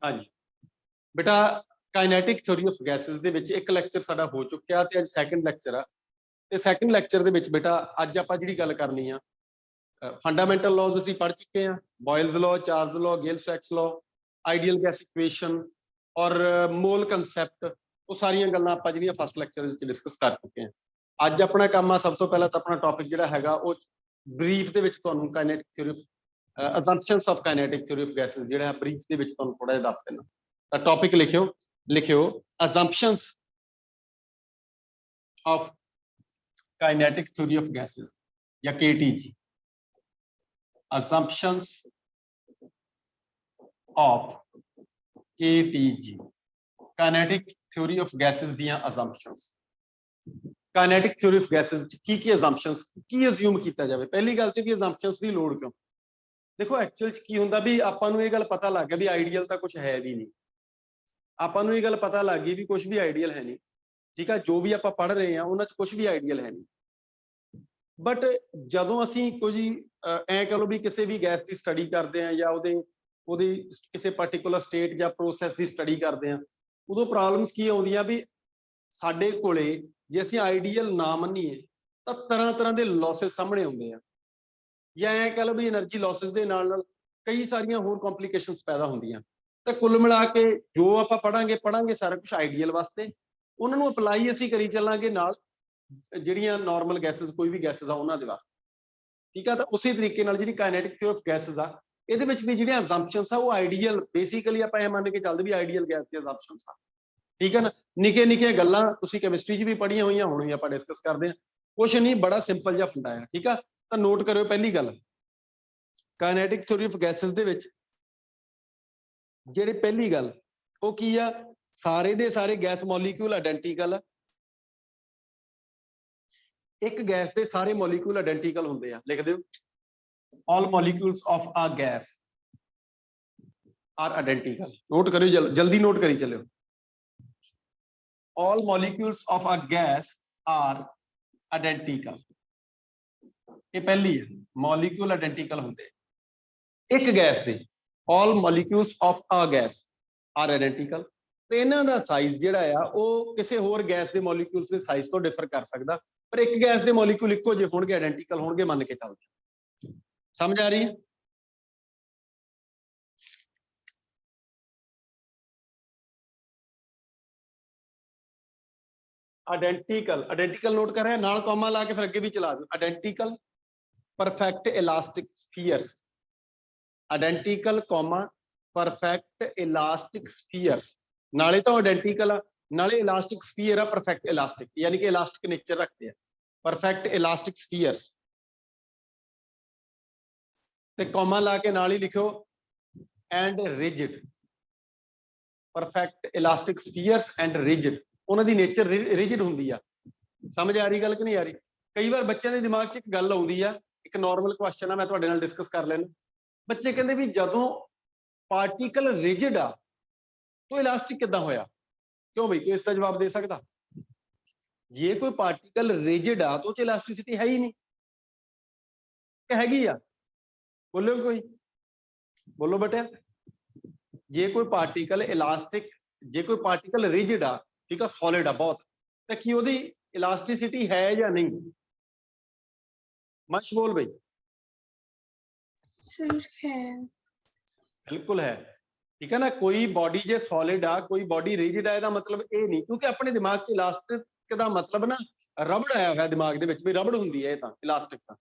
हाँ जी बेटा, kinetic theory of gases ਦੇ ਵਿੱਚ ਇੱਕ ਲੈਕਚਰ ਸਾਡਾ ਹੋ ਚੁੱਕਿਆ ਤੇ ਅੱਜ ਸੈਕੰਡ ਲੈਕਚਰ ਆ। ਤੇ ਸੈਕੰਡ ਲੈਕਚਰ ਦੇ ਵਿੱਚ ਬੇਟਾ ਅੱਜ ਆਪਾਂ ਜਿਹੜੀ ਗੱਲ ਕਰਨੀ ਆ, ਫੰਡਾਮੈਂਟਲ ਲਾਜ਼ ਅਸੀਂ ਪੜ੍ਹ ਚੁੱਕੇ ਆ, Boyle's law, Charles law, Gay-Lussac's law, ideal gas equation ਔਰ ਮੋਲ ਕਨਸੈਪਟ, ਉਹ ਸਾਰੀਆਂ ਗੱਲਾਂ ਆਪਾਂ ਜਿਹੜੀਆਂ ਫਸਟ ਲੈਕਚਰ ਵਿੱਚ ਡਿਸਕਸ ਕਰ ਚੁੱਕੇ ਆ। ਅੱਜ ਆਪਣਾ ਕੰਮ ਆ, ਸਭ ਤੋਂ ਪਹਿਲਾਂ ਤਾਂ ਆਪਣਾ ਟੌਪਿਕ ਜਿਹੜਾ ਹੈਗਾ ਉਹ ਬਰੀਫ ਦੇ ਵਿੱਚ ਤੁਹਾਨੂੰ kinetic theory of assumptions of kinetic theory of gases ਜਿਹੜਾ ਬਰੀਫ ਦੇ ਵਿੱਚ ਤੁਹਾਨੂੰ ਥੋੜਾ ਜਿਹਾ ਦੱਸ ਦੇਣਾ। ਤਾਂ ਟੌਪਿਕ ਲਿਖਿਓ assumptions of kinetic theory of gases या KTG, assumptions of KTG, kinetic theory of gases ਦੀਆਂ assumptions। kinetic theory of gases ਚ ਕੀ assumptions ਕੀ assume ਕੀਤਾ ਜਾਵੇ। ਪਹਿਲੀ ਗੱਲ ਤੇ ਵੀ assumptions ਦੀ ਲੋੜ ਕਿਉਂ? ਦੇਖੋ ਐਕਚੁਅਲ ਚ ਕੀ ਹੁੰਦਾ ਵੀ ਆਪਾਂ ਨੂੰ ਇਹ ਗੱਲ ਪਤਾ ਲੱਗ ਗਿਆ ਵੀ ਆਈਡੀਅਲ ਤਾਂ ਕੁਝ ਹੈ ਵੀ ਨਹੀਂ, ਆਪਾਂ ਨੂੰ ਇਹ ਗੱਲ ਪਤਾ ਲੱਗ ਗਈ ਵੀ ਕੁਝ ਵੀ ਆਈਡੀਅਲ ਹੈ ਨਹੀਂ, ਠੀਕ ਆ। ਜੋ ਵੀ ਆਪਾਂ ਪੜ੍ਹ ਰਹੇ ਹਾਂ ਉਹਨਾਂ ਚ ਕੁਝ ਵੀ ਆਈਡੀਅਲ ਹੈ ਨਹੀਂ। ਬਟ ਜਦੋਂ ਅਸੀਂ ਕੋਈ ਐ ਕਹ ਲਓ ਵੀ ਕਿਸੇ ਵੀ ਗੈਸ ਦੀ ਸਟੱਡੀ ਕਰਦੇ ਆ ਜਾਂ ਉਹਦੀ ਕਿਸੇ ਪਾਰਟਿਕੂਲਰ ਸਟੇਟ ਜਾਂ ਪ੍ਰੋਸੈਸ ਦੀ ਸਟੱਡੀ ਕਰਦੇ ਆ, ਉਦੋਂ ਪ੍ਰੋਬਲਮਸ ਕੀ ਆਉਂਦੀਆਂ ਵੀ ਸਾਡੇ ਕੋਲੇ ਜੇ ਅਸੀਂ ਆਈਡੀਅਲ ਨਾ ਮੰਨੀਏ ਤਾਂ ਤਰ੍ਹਾਂ ਤਰ੍ਹਾਂ ਦੇ ਲਾਸਸ ਸਾਹਮਣੇ ਆਉਂਦੇ ਆ, ਜਾਂ ਐ ਕਹ ਲਓ ਵੀ એનર્ਜੀ ਲਾਸਸ ਦੇ ਨਾਲ ਕਈ ਸਾਰੀਆਂ ਹੋਰ ਕੰਪਲਿਕੇਸ਼ਨਸ ਪੈਦਾ ਹੁੰਦੀਆਂ। ਤਾਂ ਕੁੱਲ ਮਿਲਾ ਕੇ ਜੋ ਆਪਾਂ ਪੜਾਂਗੇ ਸਾਰਾ ਕੁਝ ਆਈਡੀਅਲ ਵਾਸਤੇ, ਉਹਨਾਂ ਨੂੰ ਅਪਲਾਈ ਅਸੀਂ ਕਰੀ ਚੱਲਾਂਗੇ ਨਾਲ ਜਿਹੜੀਆਂ ਨਾਰਮਲ ਗੈਸਸ ਕੋਈ ਵੀ ਗੈਸਸ ਆ ਉਹਨਾਂ ਦੇ ਵਾਸਤੇ, ਠੀਕ ਆ। ਤਾਂ ਉਸੇ ਤਰੀਕੇ ਨਾਲ ਜਿਹੜੀ ਕਾਈਨੈਟਿਕ ਥਿਊਰੀ ਆਫ ਗੈਸਸ ਆ, ਇਹਦੇ ਵਿੱਚ ਵੀ ਜਿਹੜੀਆਂ ਅਸੰਪਸ਼ਨਸ ਆ ਉਹ ਆਈਡੀਅਲ, ਬੇਸਿਕਲੀ ਆਪਾਂ ਇਹ ਮੰਨ ਕੇ ਚੱਲਦੇ ਵੀ ਆਈਡੀਅਲ ਗੈਸ ਦੀਆਂ ਅਸੰਪਸ਼ਨਸ ਆ, ਠੀਕ ਹੈ ਨਾ। ਨਿੱਕੀਆਂ ਗੱਲਾਂ ਤੁਸੀਂ ਕੈਮਿਸਟਰੀ 'ਚ ਵੀ ਪੜ੍ਹੀਆਂ ਹੋਈਆਂ, ਹੁਣ ਵੀ ਆਪਾਂ ਡਿਸਕਸ ਕਰਦੇ ਹਾਂ। ਕੁਛ ਨਹੀਂ, ਬੜਾ ਸਿੰਪਲ ਜਿਹਾ ਹੁੰਦਾ ਹੈ, ਠੀਕ ਆ। ਤਾਂ ਨੋਟ ਕਰਿਓ ਪਹਿਲੀ ਗੱਲ, ਕਾਈਨੈਟਿਕ ਥਿਊਰੀ ਆਫ ਗੈਸਸ ਦੇ ਵਿੱਚ ਜਿਹੜੀ ਪਹਿਲੀ ਗੱਲ ਉਹ ਕੀ ਆ, ਸਾਰੇ ਦੇ ਸਾਰੇ ਗੈਸ ਮੋਲੀਕਿਊਲ ਆਇਡੈਂਟੀਕਲ ਆ। ਇੱਕ ਗੈਸ ਦੇ ਸਾਰੇ ਮੋਲੀਕਿਊਲ ਆਇਡੈਂਟੀਕਲ ਹੁੰਦੇ ਆ, ਲਿਖ ਦਿਓ all molecules of a gas are identical। Note ਕਰਿਓ, ਜਲਦੀ ਨੋਟ ਕਰੀ ਚੱਲਿਓ। all molecules of a gas are identical, ਇਹ ਪਹਿਲੀ ਹੈ, ਮੋਲੀਕਿਊਲ ਆਇਡੈਂਟੀਕਲ ਹੁੰਦੇ ਇੱਕ ਗੈਸ ਦੇ। all molecules of a gas are identical, ਤੇ ਇਹਨਾਂ ਦਾ ਸਾਈਜ਼ ਜਿਹੜਾ ਆ ਉਹ ਕਿਸੇ ਹੋਰ ਗੈਸ ਦੇ ਮੋਲੀਕਿਊਲਸ ਦੇ ਸਾਈਜ਼ ਤੋਂ ਡਿਫਰ ਕਰ ਸਕਦਾ, ਪਰ ਇੱਕ ਗੈਸ ਦੇ ਮੋਲੀਕਿਊਲ ਇੱਕੋ ਜਿਹੇ ਹੋਣਗੇ, ਆਇਡੈਂਟੀਕਲ ਹੋਣਗੇ, ਮੰਨ ਕੇ ਚੱਲਦੇ। ਸਮਝ ਆ ਰਹੀ ਹੈ? ਆਇਡੈਂਟੀਕਲ ਨੋਟ ਕਰ ਰਿਹਾ, ਨਾਲ ਕੌਮਾ ਲਾ ਕੇ ਫਿਰ ਅੱਗੇ ਵੀ ਚਲਾ ਦਿਓ। Identical perfect elastic spheres, identical comma perfect elastic spheres. ਨਾਲੇ ਤਾਂ ਆਇਡੈਂਟੀਕਲ ਆ, ਨਾਲੇ ਇਲਾਸਟਿਕ ਸਫੀਅਰ ਆ, ਪਰਫੈਕਟ ਇਲਾਸਟਿਕ, ਯਾਨੀ ਕਿ ਇਲਾਸਟਿਕ ਨੇਚਰ ਰੱਖਦੇ ਆ। ਪਰਫੈਕਟ ਇਲਾਸਟਿਕ ਸਫੀਅਰਸ ਤੇ ਕੌਮਾ ਲਾ ਕੇ ਨਾਲ ਹੀ ਲਿਖਿਓ and rigid. Perfect elastic spheres and rigid, ਉਹਨਾਂ ਦੀ ਨੇਚਰ ਰਿਜਿਡ ਹੁੰਦੀ ਆ। ਸਮਝ ਆ ਰਹੀ ਗੱਲ ਕਿ ਨਹੀਂ ਆ ਰਹੀ? ਕਈ ਵਾਰ ਬੱਚਿਆਂ ਦੇ ਦਿਮਾਗ 'ਚ ਇੱਕ ਗੱਲ ਆਉਂਦੀ ਆ, ਇੱਕ ਨਾਰਮਲ ਕੁਐਸਚਨ ਆ, ਮੈਂ ਤੁਹਾਡੇ ਨਾਲ ਡਿਸਕਸ ਕਰ ਲੈਣਾ। ਬੱਚੇ ਕਹਿੰਦੇ ਵੀ ਜਦੋਂ ਪਾਰਟੀਕਲ ਰਿਜਿਡ ਆ ਤਾਂ ਇਲਾਸਟਿਕ ਕਿੱਦਾਂ ਹੋਇਆ? ਕਿਉਂ ਬਈ, ਕੋਈ ਇਸ ਦਾ ਜਵਾਬ ਦੇ ਸਕਦਾ? ਜੇ ਕੋਈ ਪਾਰਟੀਕਲ ਰਿਜਿਡ ਆ ਤਾਂ ਉਹ 'ਚ ਇਲਾਸਟਿਸਿਟੀ ਹੈ ਹੀ ਨਹੀਂ ਕਿ ਹੈਗੀ ਆ? ਬੋਲੋ ਕੋਈ, ਬੋਲੋ ਬੇਟਾ। ਜੇ ਕੋਈ ਪਾਰਟੀਕਲ ਇਲਾਸਟਿਕ, ਜੇ ਕੋਈ ਪਾਰਟੀਕਲ ਰਿਜਿਡ ਆ, ਠੀਕ ਆ, ਸੋਲਿਡ ਆ ਬਹੁਤ, ਤਾਂ ਕੀ ਉਹਦੀ ਇਲਾਸਟਿਸਿਟੀ ਹੈ ਜਾਂ ਨਹੀਂ? ਮਸ਼ ਬੋਲ ਬਈ। ਬਿਲਕੁਲ ਹੈ, ਠੀਕ ਹੈ ਨਾ। ਕੋਈ ਬੋਡੀ ਜੇ ਸੋਲਿਡ ਆ, ਕੋਈ ਬੋਡੀ ਰਿਜਿਡ ਆ, ਇਹਦਾ ਮਤਲਬ ਇਹ ਨਹੀਂ, ਕਿਉਂਕਿ ਆਪਣੇ ਦਿਮਾਗ 'ਚ ਇਲਾਸਟਿਕ ਦਾ ਮਤਲਬ ਨਾ ਰਬੜ ਆਇਆ ਹੋਇਆ ਦਿਮਾਗ ਦੇ ਵਿੱਚ, ਵੀ ਰਬੜ ਹੁੰਦੀ ਹੈ ਇਹ ਤਾਂ ਇਲਾਸਟਿਕ। ਤਾਂ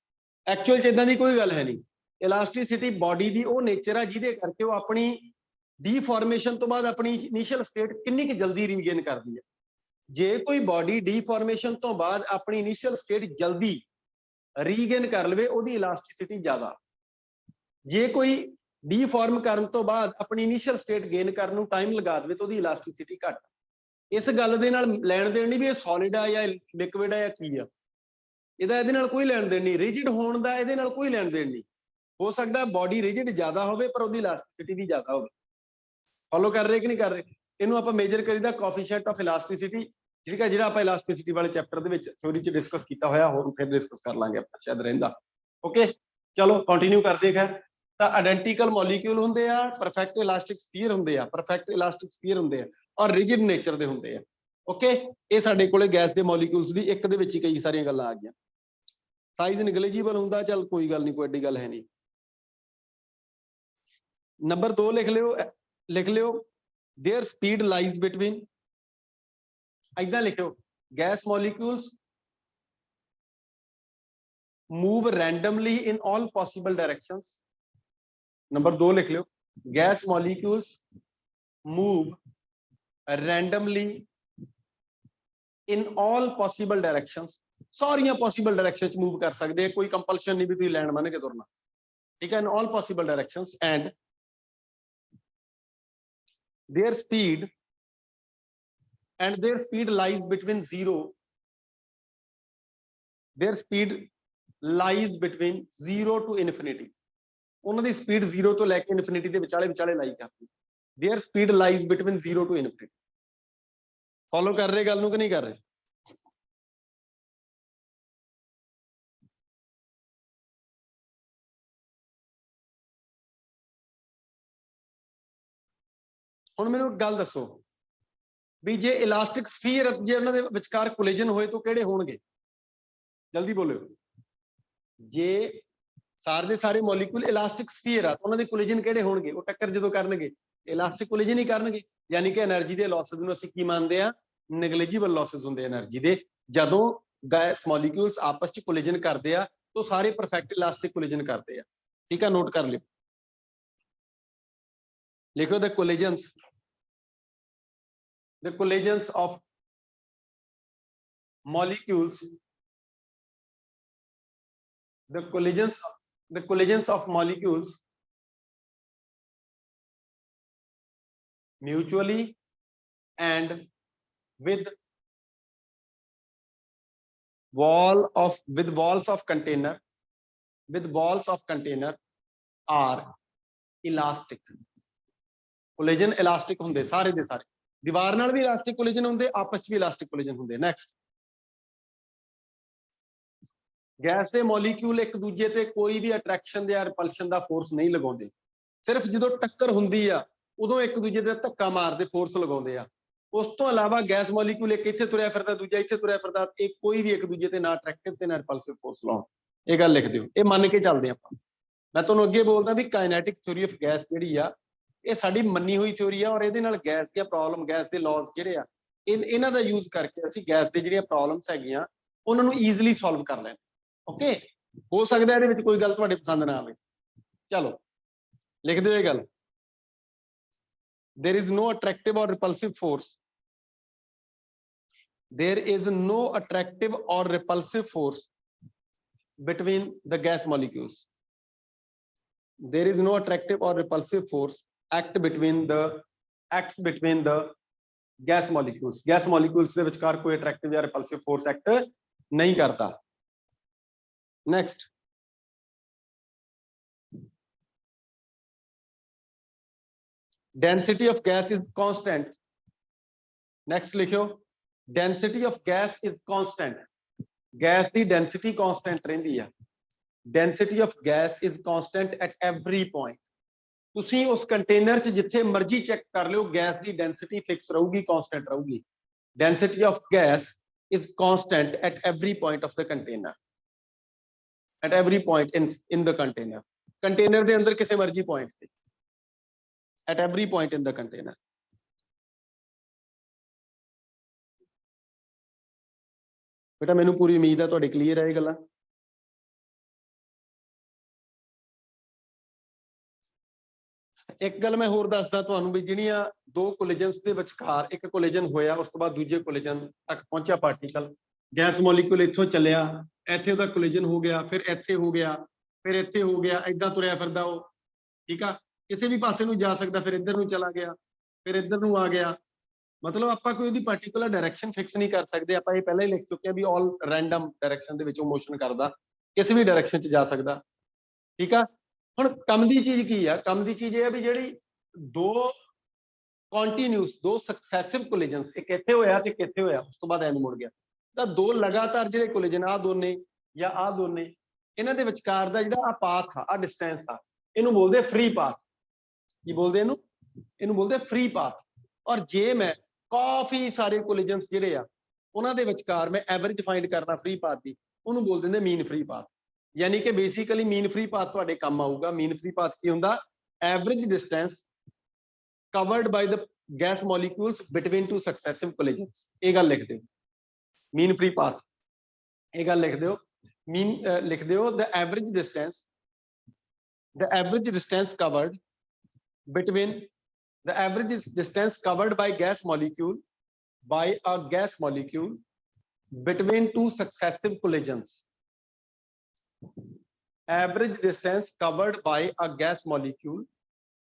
ਐਕਚੁਅਲ 'ਚ ਇਦਾਂ ਦੀ ਕੋਈ ਗੱਲ ਹੈ ਨਹੀਂ। ਇਲਾਸਟਿਸਿਟੀ ਬੋਡੀ ਦੀ ਉਹ ਨੇਚਰ ਆ ਜਿਹਦੇ ਕਰਕੇ ਉਹ ਆਪਣੀ ਡੀਫਾਰਮੇਸ਼ਨ ਤੋਂ ਬਾਅਦ ਆਪਣੀ ਇਨੀਸ਼ੀਅਲ ਸਟੇਟ ਕਿੰਨੀ ਕੁ ਜਲਦੀ ਰੀਗੇਨ ਕਰਦੀ ਹੈ। ਜੇ ਕੋਈ ਬੋਡੀ ਡੀਫਾਰਮੇਸ਼ਨ ਤੋਂ ਬਾਅਦ ਆਪਣੀ ਇਨੀਸ਼ੀਅਲ ਸਟੇਟ ਜਲਦੀ ਰੀਗੇਨ ਕਰ ਲਵੇ, ਉਹਦੀ ਇਲਾਸਟਿਸਿਟੀ ਜ਼ਿਆਦਾ। ਜੇ ਕੋਈ ਡੀਫਾਰਮ ਕਰਨ ਤੋਂ ਬਾਅਦ ਆਪਣੀ ਇਨੀਸ਼ੀਅਲ ਸਟੇਟ ਗੇਨ ਕਰਨ ਨੂੰ ਟਾਈਮ ਲਗਾ ਦੇਵੇ ਤਾਂ ਉਹਦੀ ਇਲਾਸਟਿਸਿਟੀ ਘੱਟ। ਇਸ ਗੱਲ ਦੇ ਨਾਲ ਲੈਣ ਦੇਣ ਨਹੀਂ ਵੀ ਇਹ ਸੋਲਿਡ ਆ ਜਾਂ ਲਿਕੁਇਡ ਆ ਜਾਂ ਕੀ ਆ, ਇਹਦੇ ਨਾਲ ਕੋਈ ਲੈਣ ਦੇਣ ਨਹੀਂ। ਰਿਜਿਡ ਹੋਣ ਦਾ ਇਹਦੇ ਨਾਲ ਕੋਈ ਲੈਣ ਦੇਣ ਨਹੀਂ। ਹੋ ਸਕਦਾ ਬੋਡੀ ਰਿਜਿਡ ਜ਼ਿਆਦਾ ਹੋਵੇ ਪਰ ਉਹਦੀ ਇਲਾਸਟਿਸਿਟੀ ਵੀ ਜ਼ਿਆਦਾ ਹੋਵੇ। ਫੋਲੋ ਕਰ ਰਹੇ ਕਿ ਨਹੀਂ ਕਰ ਰਹੇ? ਇਹਨੂੰ ਆਪਾਂ ਮੇਜਰ ਕਰੀਦਾ ਕੋਐਫੀਸ਼ੀਐਂਟ ਆਫ ਇਲਾਸਟਿਸਿਟੀ, ਠੀਕ ਹੈ, ਜਿਹੜਾ ਆਪਾਂ ਇਲਾਸਟਿਸਿਟੀ ਵਾਲੇ ਚੈਪਟਰ ਦੇ ਵਿੱਚ ਥਿਊਰੀ 'ਚ ਡਿਸਕਸ ਕੀਤਾ ਹੋਇਆ, ਹੋਰ ਫਿਰ ਡਿਸਕਸ ਕਰ ਲਾਂਗੇ ਆਪਾਂ, ਸ਼ਾਇਦ ਰਹਿੰਦਾ। ਓਕੇ, ਚਲੋ ਕੰਟੀਨਿਊ ਕਰਦੇ। ਖੈਰ ਤਾਂ ਆਇਡੈਂਟੀਕਲ ਮੋਲੀਕਿਊਲ ਹੁੰਦੇ ਆ, ਪਰਫੈਕਟ ਇਲਾਸਟਿਕ ਸਫੀਅਰ ਹੁੰਦੇ ਆ, ਪਰਫੈਕਟ ਇਲਾਸਟਿਕ ਸਫੀਅਰ ਹੁੰਦੇ ਆ, ਔਰ ਰਿਜਿਡ ਨੇਚਰ ਦੇ ਹੁੰਦੇ ਆ। ਓਕੇ, ਇਹ ਸਾਡੇ ਕੋਲੇ ਗੈਸ ਦੇ ਮੋਲੀਕਿਊਲਸ ਦੀ ਇੱਕ ਦੇ ਵਿੱਚ ਹੀ ਕਈ ਸਾਰੀਆਂ ਗੱਲਾਂ ਆ ਗਈਆਂ। ਸਾਈਜ਼ ਨਿਗਲੀਜੀਬਲ ਹੁੰਦਾ, ਚੱਲ ਕੋਈ ਗੱਲ ਨਹੀਂ, ਕੋਈ ਐਡੀ ਗੱਲ ਹੈ ਨਹੀਂ। ਨੰਬਰ 2 ਲਿਖ ਲਿਓ देयर स्पीड लाइज बिटवीन, ਏਦਾਂ ਲਿਖਿਓ gas molecules move randomly in all possible directions। Number 2 लिख लियो gas molecules move randomly in all possible directions। ਸਾਰੀਆਂ possible directions ਚ move ਕਰ ਸਕਦੇ, ਕੋਈ compulsion ਨਹੀਂ ਵੀ ਤੁਸੀਂ ਲੈਣ ਮੰਨ ਕੇ ਤੁਰਨਾ, ਠੀਕ ਹੈ। in all possible directions and their speed lies between zero, their speed lies between 0 to infinity। ਉਹਨਾਂ ਦੀ ਸਪੀਡ 0 ਤੋਂ ਲੈ ਕੇ ਇਨਫਿਨਿਟੀ ਦੇ ਵਿਚਾਲੇ ਲਾਈ ਕਰਦੀ। their speed lies between 0 to infinity। Follow ਕਰ ਰਹੇ ਗੱਲ ਨੂੰ ਕਿ ਨਹੀਂ ਕਰ ਰਹੇ? ਹੁਣ ਮੈਨੂੰ ਗੱਲ ਦੱਸੋ ਵੀ ਜੇ ਇਲਾਸਟਿਕ ਸਫੀਅਰ, ਜੇ ਉਹਨਾਂ ਦੇ ਵਿਚਕਾਰ ਕੋਲੀਜਨ ਹੋਏ ਤਾਂ ਕਿਹੜੇ ਹੋਣਗੇ? ਜਲਦੀ ਬੋਲਿਓ। ਜੇ ਸਾਰੇ ਦੇ ਸਾਰੇ ਮੋਲੀਕੂਲ ਇਲਾਸਟਿਕ ਸਫੀਅਰ ਆ, ਉਹਨਾਂ ਦੇ ਕੋਲੀਜਨ ਕਿਹੜੇ ਹੋਣਗੇ? ਉਹ ਟੱਕਰ ਜਦੋਂ ਕਰਨਗੇ ਇਲਾਸਟਿਕ ਕੋਲੀਜਨ ਹੀ ਕਰਨਗੇ। ਯਾਨੀ ਕਿ એનર્ਜੀ ਦੇ ਲਾਸਸ ਨੂੰ ਅਸੀਂ ਕੀ ਮੰਨਦੇ ਆ? ਨੈਗਲੀਜੀਬਲ ਲਾਸਸ ਹੁੰਦੇ એનર્ਜੀ ਦੇ। ਜਦੋਂ ਗੈਸ ਮੋਲੀਕੂਲਸ ਆਪਸ ਚ ਕੋਲੀਜਨ ਕਰਦੇ ਆ ਤਾਂ ਸਾਰੇ ਪਰਫੈਕਟ ਇਲਾਸਟਿਕ ਕੋਲੀਜਨ ਕਰਦੇ ਆ। ਠੀਕ ਆ, ਨੋਟ ਕਰ ਲਿਓ, ਲਿਖੋ the collisions of molecules, the collisions of molecules mutually and with walls of container are elastic। collision elastic ਹੁੰਦੇ ਸਾਰੇ ਦੇ ਸਾਰੇ, ਦੀਵਾਰ ਨਾਲ ਵੀ ਇਲਾਸਟਿਕ ਕੋਲੀਜਨ ਹੁੰਦੇ, ਆਪਸ ਚ ਵੀ ਇਲਾਸਟਿਕ ਕੋਲੀਜਨ ਹੁੰਦੇ। ਨੈਕਸਟ, ਗੈਸ ਦੇ ਮੋਲੀਕਿਊਲ ਇੱਕ ਦੂਜੇ ਤੇ ਕੋਈ ਵੀ ਅਟਰੈਕਸ਼ਨ ਜਾਂ ਰਿਪਲਸ਼ਨ ਦਾ ਫੋਰਸ ਨਹੀਂ ਲਗਾਉਂਦੇ, ਸਿਰਫ ਜਦੋਂ ਟੱਕਰ ਹੁੰਦੀ ਆ ਉਦੋਂ ਇੱਕ ਦੂਜੇ ਤੇ ਧੱਕਾ ਮਾਰਦੇ, ਫੋਰਸ ਲਗਾਉਂਦੇ ਆ। ਉਸ ਤੋਂ ਇਲਾਵਾ ਗੈਸ ਮੋਲੀਕਿਊਲ ਇੱਕ ਇੱਥੇ ਤੁਰਿਆ ਫਿਰਦਾ, ਦੂਜਾ ਇੱਥੇ ਤੁਰਿਆ ਫਿਰਦਾ, ਇਹ ਕੋਈ ਵੀ ਇੱਕ ਦੂਜੇ ਤੇ ਨਾ ਅਟਰੈਕਟਿਵ ਤੇ ਨਾ ਰਿਪਲਸਿਵ ਫੋਰਸ ਲਾਉਣ। ਇਹ ਗੱਲ ਲਿਖ ਦਿਓ, ਇਹ ਮੰਨ ਕੇ ਚੱਲਦੇ ਆਪਾਂ। ਮੈਂ ਤੁਹਾਨੂੰ ਅੱਗੇ ਬੋਲਦਾ ਵੀ ਕਾਇਨੈਟਿਕ ਥਿਊਰੀ ਆਫ ਗੈਸ ਜਿਹੜੀ ਆ, ਇਹ ਸਾਡੀ ਮੰਨੀ ਹੋਈ ਥਿਊਰੀ ਆ, ਔਰ ਇਹਦੇ ਨਾਲ ਗੈਸ ਦੀਆਂ ਪ੍ਰੋਬਲਮ, ਗੈਸ ਦੇ ਲਾਜ਼ ਜਿਹੜੇ ਆ, ਇਹਨਾਂ ਦਾ ਯੂਜ਼ ਕਰਕੇ ਅਸੀਂ ਗੈਸ ਦੇ ਜਿਹੜੀਆਂ ਪ੍ਰੋਬਲਮਸ ਹੈਗੀਆਂ ਉਹਨਾਂ ਨੂੰ ਈਜ਼ੀਲੀ ਸੋਲਵ ਕਰ ਲੈਣਾ। ਓਕੇ, ਹੋ ਸਕਦਾ ਇਹਦੇ ਵਿੱਚ ਕੋਈ ਗੱਲ ਤੁਹਾਡੇ ਪਸੰਦ ਨਾ ਆਵੇ। ਚਲੋ ਲਿਖ ਦਿਓ ਇਹ ਗੱਲ, there is no attractive or repulsive force, there is no attractive or repulsive force between the gas molecules, there is no attractive or repulsive force acts between the gas molecules ਦੇ ਵਿਚਕਾਰ ਕੋਈ attractive ਜਾਂ repulsive force act ਨਹੀਂ ਕਰਦਾ। next, density of gas is constant। next ਲਿਖਿਓ, density of gas is constant। Gas the density constant ਰਹਿੰਦੀ ਆ। density of gas is constant at every point। ਤੁਸੀਂ ਉਸ ਕੰਟੇਨਰ ਚ ਜਿੱਥੇ ਮਰਜ਼ੀ ਚੈੱਕ ਕਰ ਲਿਓ, ਗੈਸ ਦੀ ਡੈਂਸਿਟੀ ਫਿਕਸ ਰਹੂਗੀ, ਕਾਂਸਟੈਂਟ ਰਹੂਗੀ। density of gas is constant at every point of the container, at every point in the container। Container ਦੇ ਅੰਦਰ ਕਿਸੇ ਮਰਜ਼ੀ ਪੁਆਇੰਟ ਤੇ, at every point in the container। ਬੇਟਾ ਮੈਨੂੰ ਪੂਰੀ ਉਮੀਦ ਹੈ ਤੁਹਾਡੀ ਕਲੀਅਰ ਹੈ ਇਹ ਗੱਲਾਂ। ਇੱਕ ਗੱਲ ਮੈਂ ਹੋਰ ਦੱਸਦਾ ਤੁਹਾਨੂੰ ਵੀ ਜਿਹੜੀਆਂ ਦੋ ਕੋਲੀਜਨਸ ਦੇ ਵਿਚਕਾਰ ਇੱਕ ਕੋਲੀਜਨ ਹੋਇਆ, ਉਸ ਤੋਂ ਬਾਅਦ ਦੂਜੇ ਕੋਲੀਜਨ ਤੱਕ ਪਹੁੰਚਿਆ ਪਾਰਟੀਕਲ, ਗੈਸ ਮੋਲੀਕੂਲ ਇੱਥੋਂ ਚੱਲਿਆ, ਇੱਥੇ ਉਹਦਾ ਕੋਲੀਜਨ ਹੋ ਗਿਆ, ਫਿਰ ਇੱਥੇ ਹੋ ਗਿਆ, ਫਿਰ ਇੱਥੇ ਹੋ ਗਿਆ, ਏਦਾਂ ਤੁਰਿਆ ਫਿਰਦਾ ਉਹ। ਠੀਕ ਆ, ਕਿਸੇ ਵੀ ਪਾਸੇ ਨੂੰ ਜਾ ਸਕਦਾ, ਫਿਰ ਇੱਧਰ ਨੂੰ ਚਲਾ ਗਿਆ, ਫਿਰ ਇੱਧਰ ਨੂੰ ਆ ਗਿਆ। ਮਤਲਬ ਆਪਾਂ ਕੋਈ ਉਹਦੀ ਪਾਰਟੀਕੂਲਰ ਡਾਇਰੈਕਸ਼ਨ ਫਿਕਸ ਨਹੀਂ ਕਰ ਸਕਦੇ। ਆਪਾਂ ਇਹ ਪਹਿਲਾਂ ਹੀ ਲਿਖ ਚੁੱਕੇ ਆ ਵੀ ਆਲ ਰੈਂਡਮ ਡਾਇਰੈਕਸ਼ਨ ਦੇ ਵਿੱਚੋਂ ਮੋਸ਼ਨ ਕਰਦਾ, ਕਿਸੇ ਵੀ ਡਾਇਰੈਕਸ਼ਨ 'ਚ ਜਾ ਸਕਦਾ। ਠੀਕ ਆ, ਹੁਣ ਕੰਮ ਦੀ ਚੀਜ਼ ਕੀ ਆ? ਕੰਮ ਦੀ ਚੀਜ਼ ਇਹ ਆ ਵੀ ਜਿਹੜੀ ਦੋ ਕੰਟੀਨਿਊਸ, ਦੋ ਸਕਸੈਸਿਵ ਕੋਲੀਜਨਸ, ਇੱਕ ਇੱਥੇ ਹੋਇਆ ਤੇ ਇੱਕ ਇੱਥੇ ਹੋਇਆ, ਉਸ ਤੋਂ ਬਾਅਦ ਐਵੇਂ ਮੁੜ ਗਿਆ, ਤਾਂ ਦੋ ਲਗਾਤਾਰ ਜਿਹੜੇ ਕੋਲੀਜਨ ਆ ਦੋਨੇ ਜਾਂ ਆ ਦੋਨੇ, ਇਹਨਾਂ ਦੇ ਵਿਚਕਾਰ ਦਾ ਜਿਹੜਾ ਆ ਪਾਥ ਆ, ਆ ਡਿਸਟੈਂਸ ਆ, ਇਹਨੂੰ ਬੋਲਦੇ फ्री पाथ। ਕੀ ਬੋਲਦੇ ਇਹਨੂੰ ਬੋਲਦੇ फ्री पाथ। और जे मैं काफी सारे कोलिजन्स ਜਿਹੜੇ ਆ ਉਹਨਾਂ ਦੇ ਵਿਚਕਾਰ ਮੈਂ ਐਵਰੇਜ ਫਾਈਂਡ ਕਰਨਾ फ्री पाथ ਦੀ, ਉਹਨੂੰ ਬੋਲ ਦਿੰਦੇ मीन फ्री पाथ। यानी कि बेसिकली मीन फ्री पाथ ਤੁਹਾਡੇ ਕੰਮ ਆਊਗਾ। मीन फ्री पाथ ਕੀ ਹੁੰਦਾ? Average distance covered by the gas molecules between two successive collisions। ਇਹ ਗੱਲ ਲਿਖ ਦਿਓ, मीन फ्री पाथ। ਇਹ ਗੱਲ ਲਿਖ ਦਿਓ, मीन लिख दियो the average distance covered between the average distance covered by a gas molecule between two successive collisions। average distance covered by a gas molecule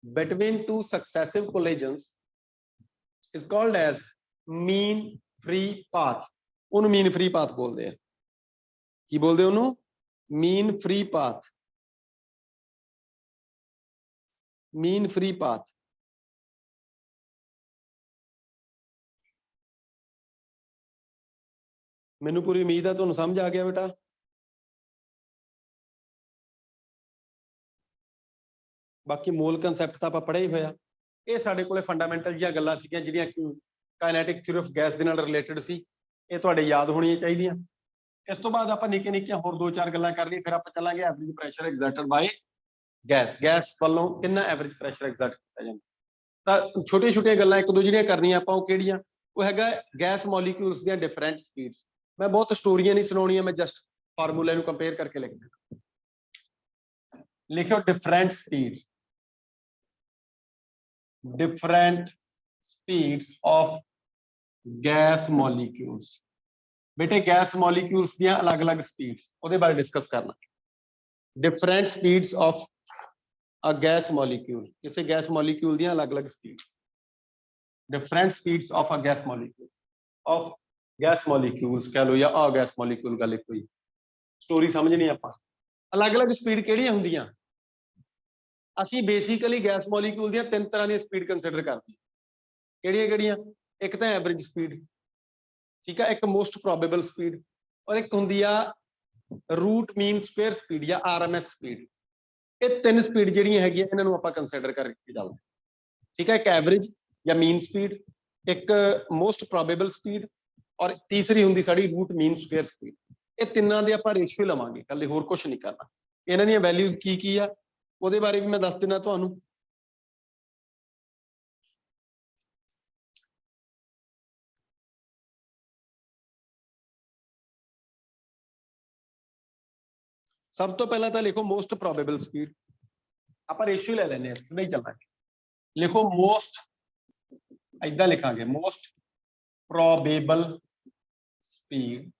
between two successive collisions is called as mean free path। ਉਹਨੂੰ mean free path ਬੋਲਦੇ ਆ। ਕੀ ਬੋਲਦੇ ਉਹਨੂੰ? mean free path। mean free path। ਮੈਨੂੰ ਪੂਰੀ ਉਮੀਦ ਹੈ ਤੁਹਾਨੂੰ ਸਮਝ ਆ ਗਿਆ ਬੇਟਾ। ਬਾਕੀ ਮੂਲ ਕਨਸੈਪਟ ਤਾਂ ਆਪਾਂ ਪੜ੍ਹਿਆ ਹੀ ਹੋਇਆ। ਇਹ ਸਾਡੇ ਕੋਲੇ ਫੰਡਾਮੈਂਟਲ ਜਿਹੀਆਂ ਗੱਲਾਂ ਸੀਗੀਆਂ ਜਿਹੜੀਆਂ ਕਾਇਨੈਟਿਕ ਥਿਊਰੀ ਆਫ ਗੈਸ ਦੇ ਨਾਲ ਰਿਲੇਟਡ ਸੀ। ਇਹ ਤੁਹਾਡੇ ਯਾਦ ਹੋਣੀਆਂ ਚਾਹੀਦੀਆਂ। ਇਸ ਤੋਂ ਬਾਅਦ ਆਪਾਂ ਨਿੱਕੇ ਨਿੱਕੀਆਂ ਹੋਰ 2-4 ਗੱਲਾਂ ਕਰ ਲਈਏ, ਫਿਰ ਆਪਾਂ ਚੱਲਾਂਗੇ ਐਵਰੇਜ ਪ੍ਰੈਸ਼ਰ ਐਗਜ਼ਰਟਡ ਬਾਈ ਗੈਸ ਵੱਲੋਂ ਕਿੰਨਾ ਐਵਰੇਜ ਪ੍ਰੈਸ਼ਰ ਐਗਜ਼ਰਟ ਕੀਤਾ ਜਾਂਦਾ। ਤਾਂ ਛੋਟੀਆਂ ਛੋਟੀਆਂ ਗੱਲਾਂ ਇੱਕ ਦੋ ਜਿਹੜੀਆਂ ਕਰਨੀਆਂ ਆਪਾਂ, ਉਹ ਕਿਹੜੀਆਂ? ਉਹ ਹੈਗਾ ਗੈਸ ਮੋਲੀਕਿਊਲਸ ਦੀਆਂ ਡਿਫਰੈਂਟ ਸਪੀਡਸ। ਮੈਂ ਬਹੁਤ ਸਟੋਰੀਆਂ ਨਹੀਂ ਸੁਣਾਉਣੀਆਂ, ਮੈਂ ਜਸਟ ਫਾਰਮੂਲੇ ਨੂੰ ਕੰਪੇਅਰ ਕਰਕੇ ਲਿਖ ਦਿੰਦਾ। ਲਿਖਿਓ different speeds of gas molecules। बेटे गैस मॉलिक्यूल्स ਦੀਆਂ अलग-अलग स्पीड्स, ਉਹਦੇ ਬਾਰੇ डिस्कस करना। different speeds of a gas molecule, ਕਿਸੇ गैस molecule ਦੀਆਂ अलग-अलग speeds. different speeds of a gas molecules कह लो या a gas molecule ਗੱਲ ਕੋਈ ਸਟੋਰੀ ਸਮਝਣੀ ਆਪਾਂ। अलग-अलग स्पीड ਕਿਹੜੀਆਂ ਹੁੰਦੀਆਂ? ਅਸੀਂ ਬੇਸਿਕਲੀ ਗੈਸ ਮੋਲੀਕਿਊਲ ਦੀਆਂ 3 ਤਰ੍ਹਾਂ ਦੀਆਂ ਸਪੀਡ ਕੰਸੀਡਰ ਕਰਦੇ ਹਾਂ। ਕਿਹੜੀਆਂ? ਇੱਕ ਤਾਂ ਐਵਰੇਜ ਸਪੀਡ, ਠੀਕ ਹੈ, ਇੱਕ ਮੋਸਟ ਪ੍ਰੋਬੇਬਲ ਸਪੀਡ, ਔਰ ਇੱਕ ਹੁੰਦੀ ਆ ਰੂਟ ਮੀਨ ਸਕੁਅਰ ਸਪੀਡ ਜਾਂ RMS ਸਪੀਡ। ਇਹ 3 ਸਪੀਡ ਜਿਹੜੀਆਂ ਹੈਗੀਆਂ ਇਹਨਾਂ ਨੂੰ ਆਪਾਂ ਕੰਸੀਡਰ ਕਰਕੇ ਚੱਲਦੇ, ਠੀਕ ਹੈ। ਇੱਕ ਐਵਰੇਜ ਜਾਂ ਮੀਨ ਸਪੀਡ, ਇੱਕ ਮੋਸਟ ਪ੍ਰੋਬੇਬਲ ਸਪੀਡ, ਔਰ ਤੀਸਰੀ ਹੁੰਦੀ ਸਾਡੀ ਰੂਟ ਮੀਨ ਸਕੁਅਰ ਸਪੀਡ। ਇਹ ਤਿੰਨਾਂ ਦੇ ਆਪਾਂ ਰੇਸ਼ੀਓ ਲਵਾਂਗੇ, ਕੱਲੇ ਹੋਰ ਕੁਝ ਨਹੀਂ ਕਰਨਾ। ਇਹਨਾਂ ਦੀਆਂ ਵੈਲਿਊਜ਼ ਕੀ ਆ ਉਹਦੇ ਬਾਰੇ ਵੀ ਮੈਂ ਦੱਸ ਦਿੰਦਾ ਤੁਹਾਨੂੰ। ਸਭ ਤੋਂ ਪਹਿਲਾਂ ਤਾਂ ਲਿਖੋ ਮੋਸਟ ਪ੍ਰੋਬੇਬਲ ਸਪੀਡ। ਆਪਾਂ ਰੇਸ਼ੀਓ ਲੈ ਲੈਣੇ ਆ, ਸਿੱਧਾ ਹੀ ਚੱਲਾਂਗੇ। ਲਿਖੋ ਮੋਸਟ, ਏਦਾਂ ਲਿਖਾਂਗੇ ਮੋਸਟ ਪ੍ਰੋਬੇਬਲ ਸਪੀਡ।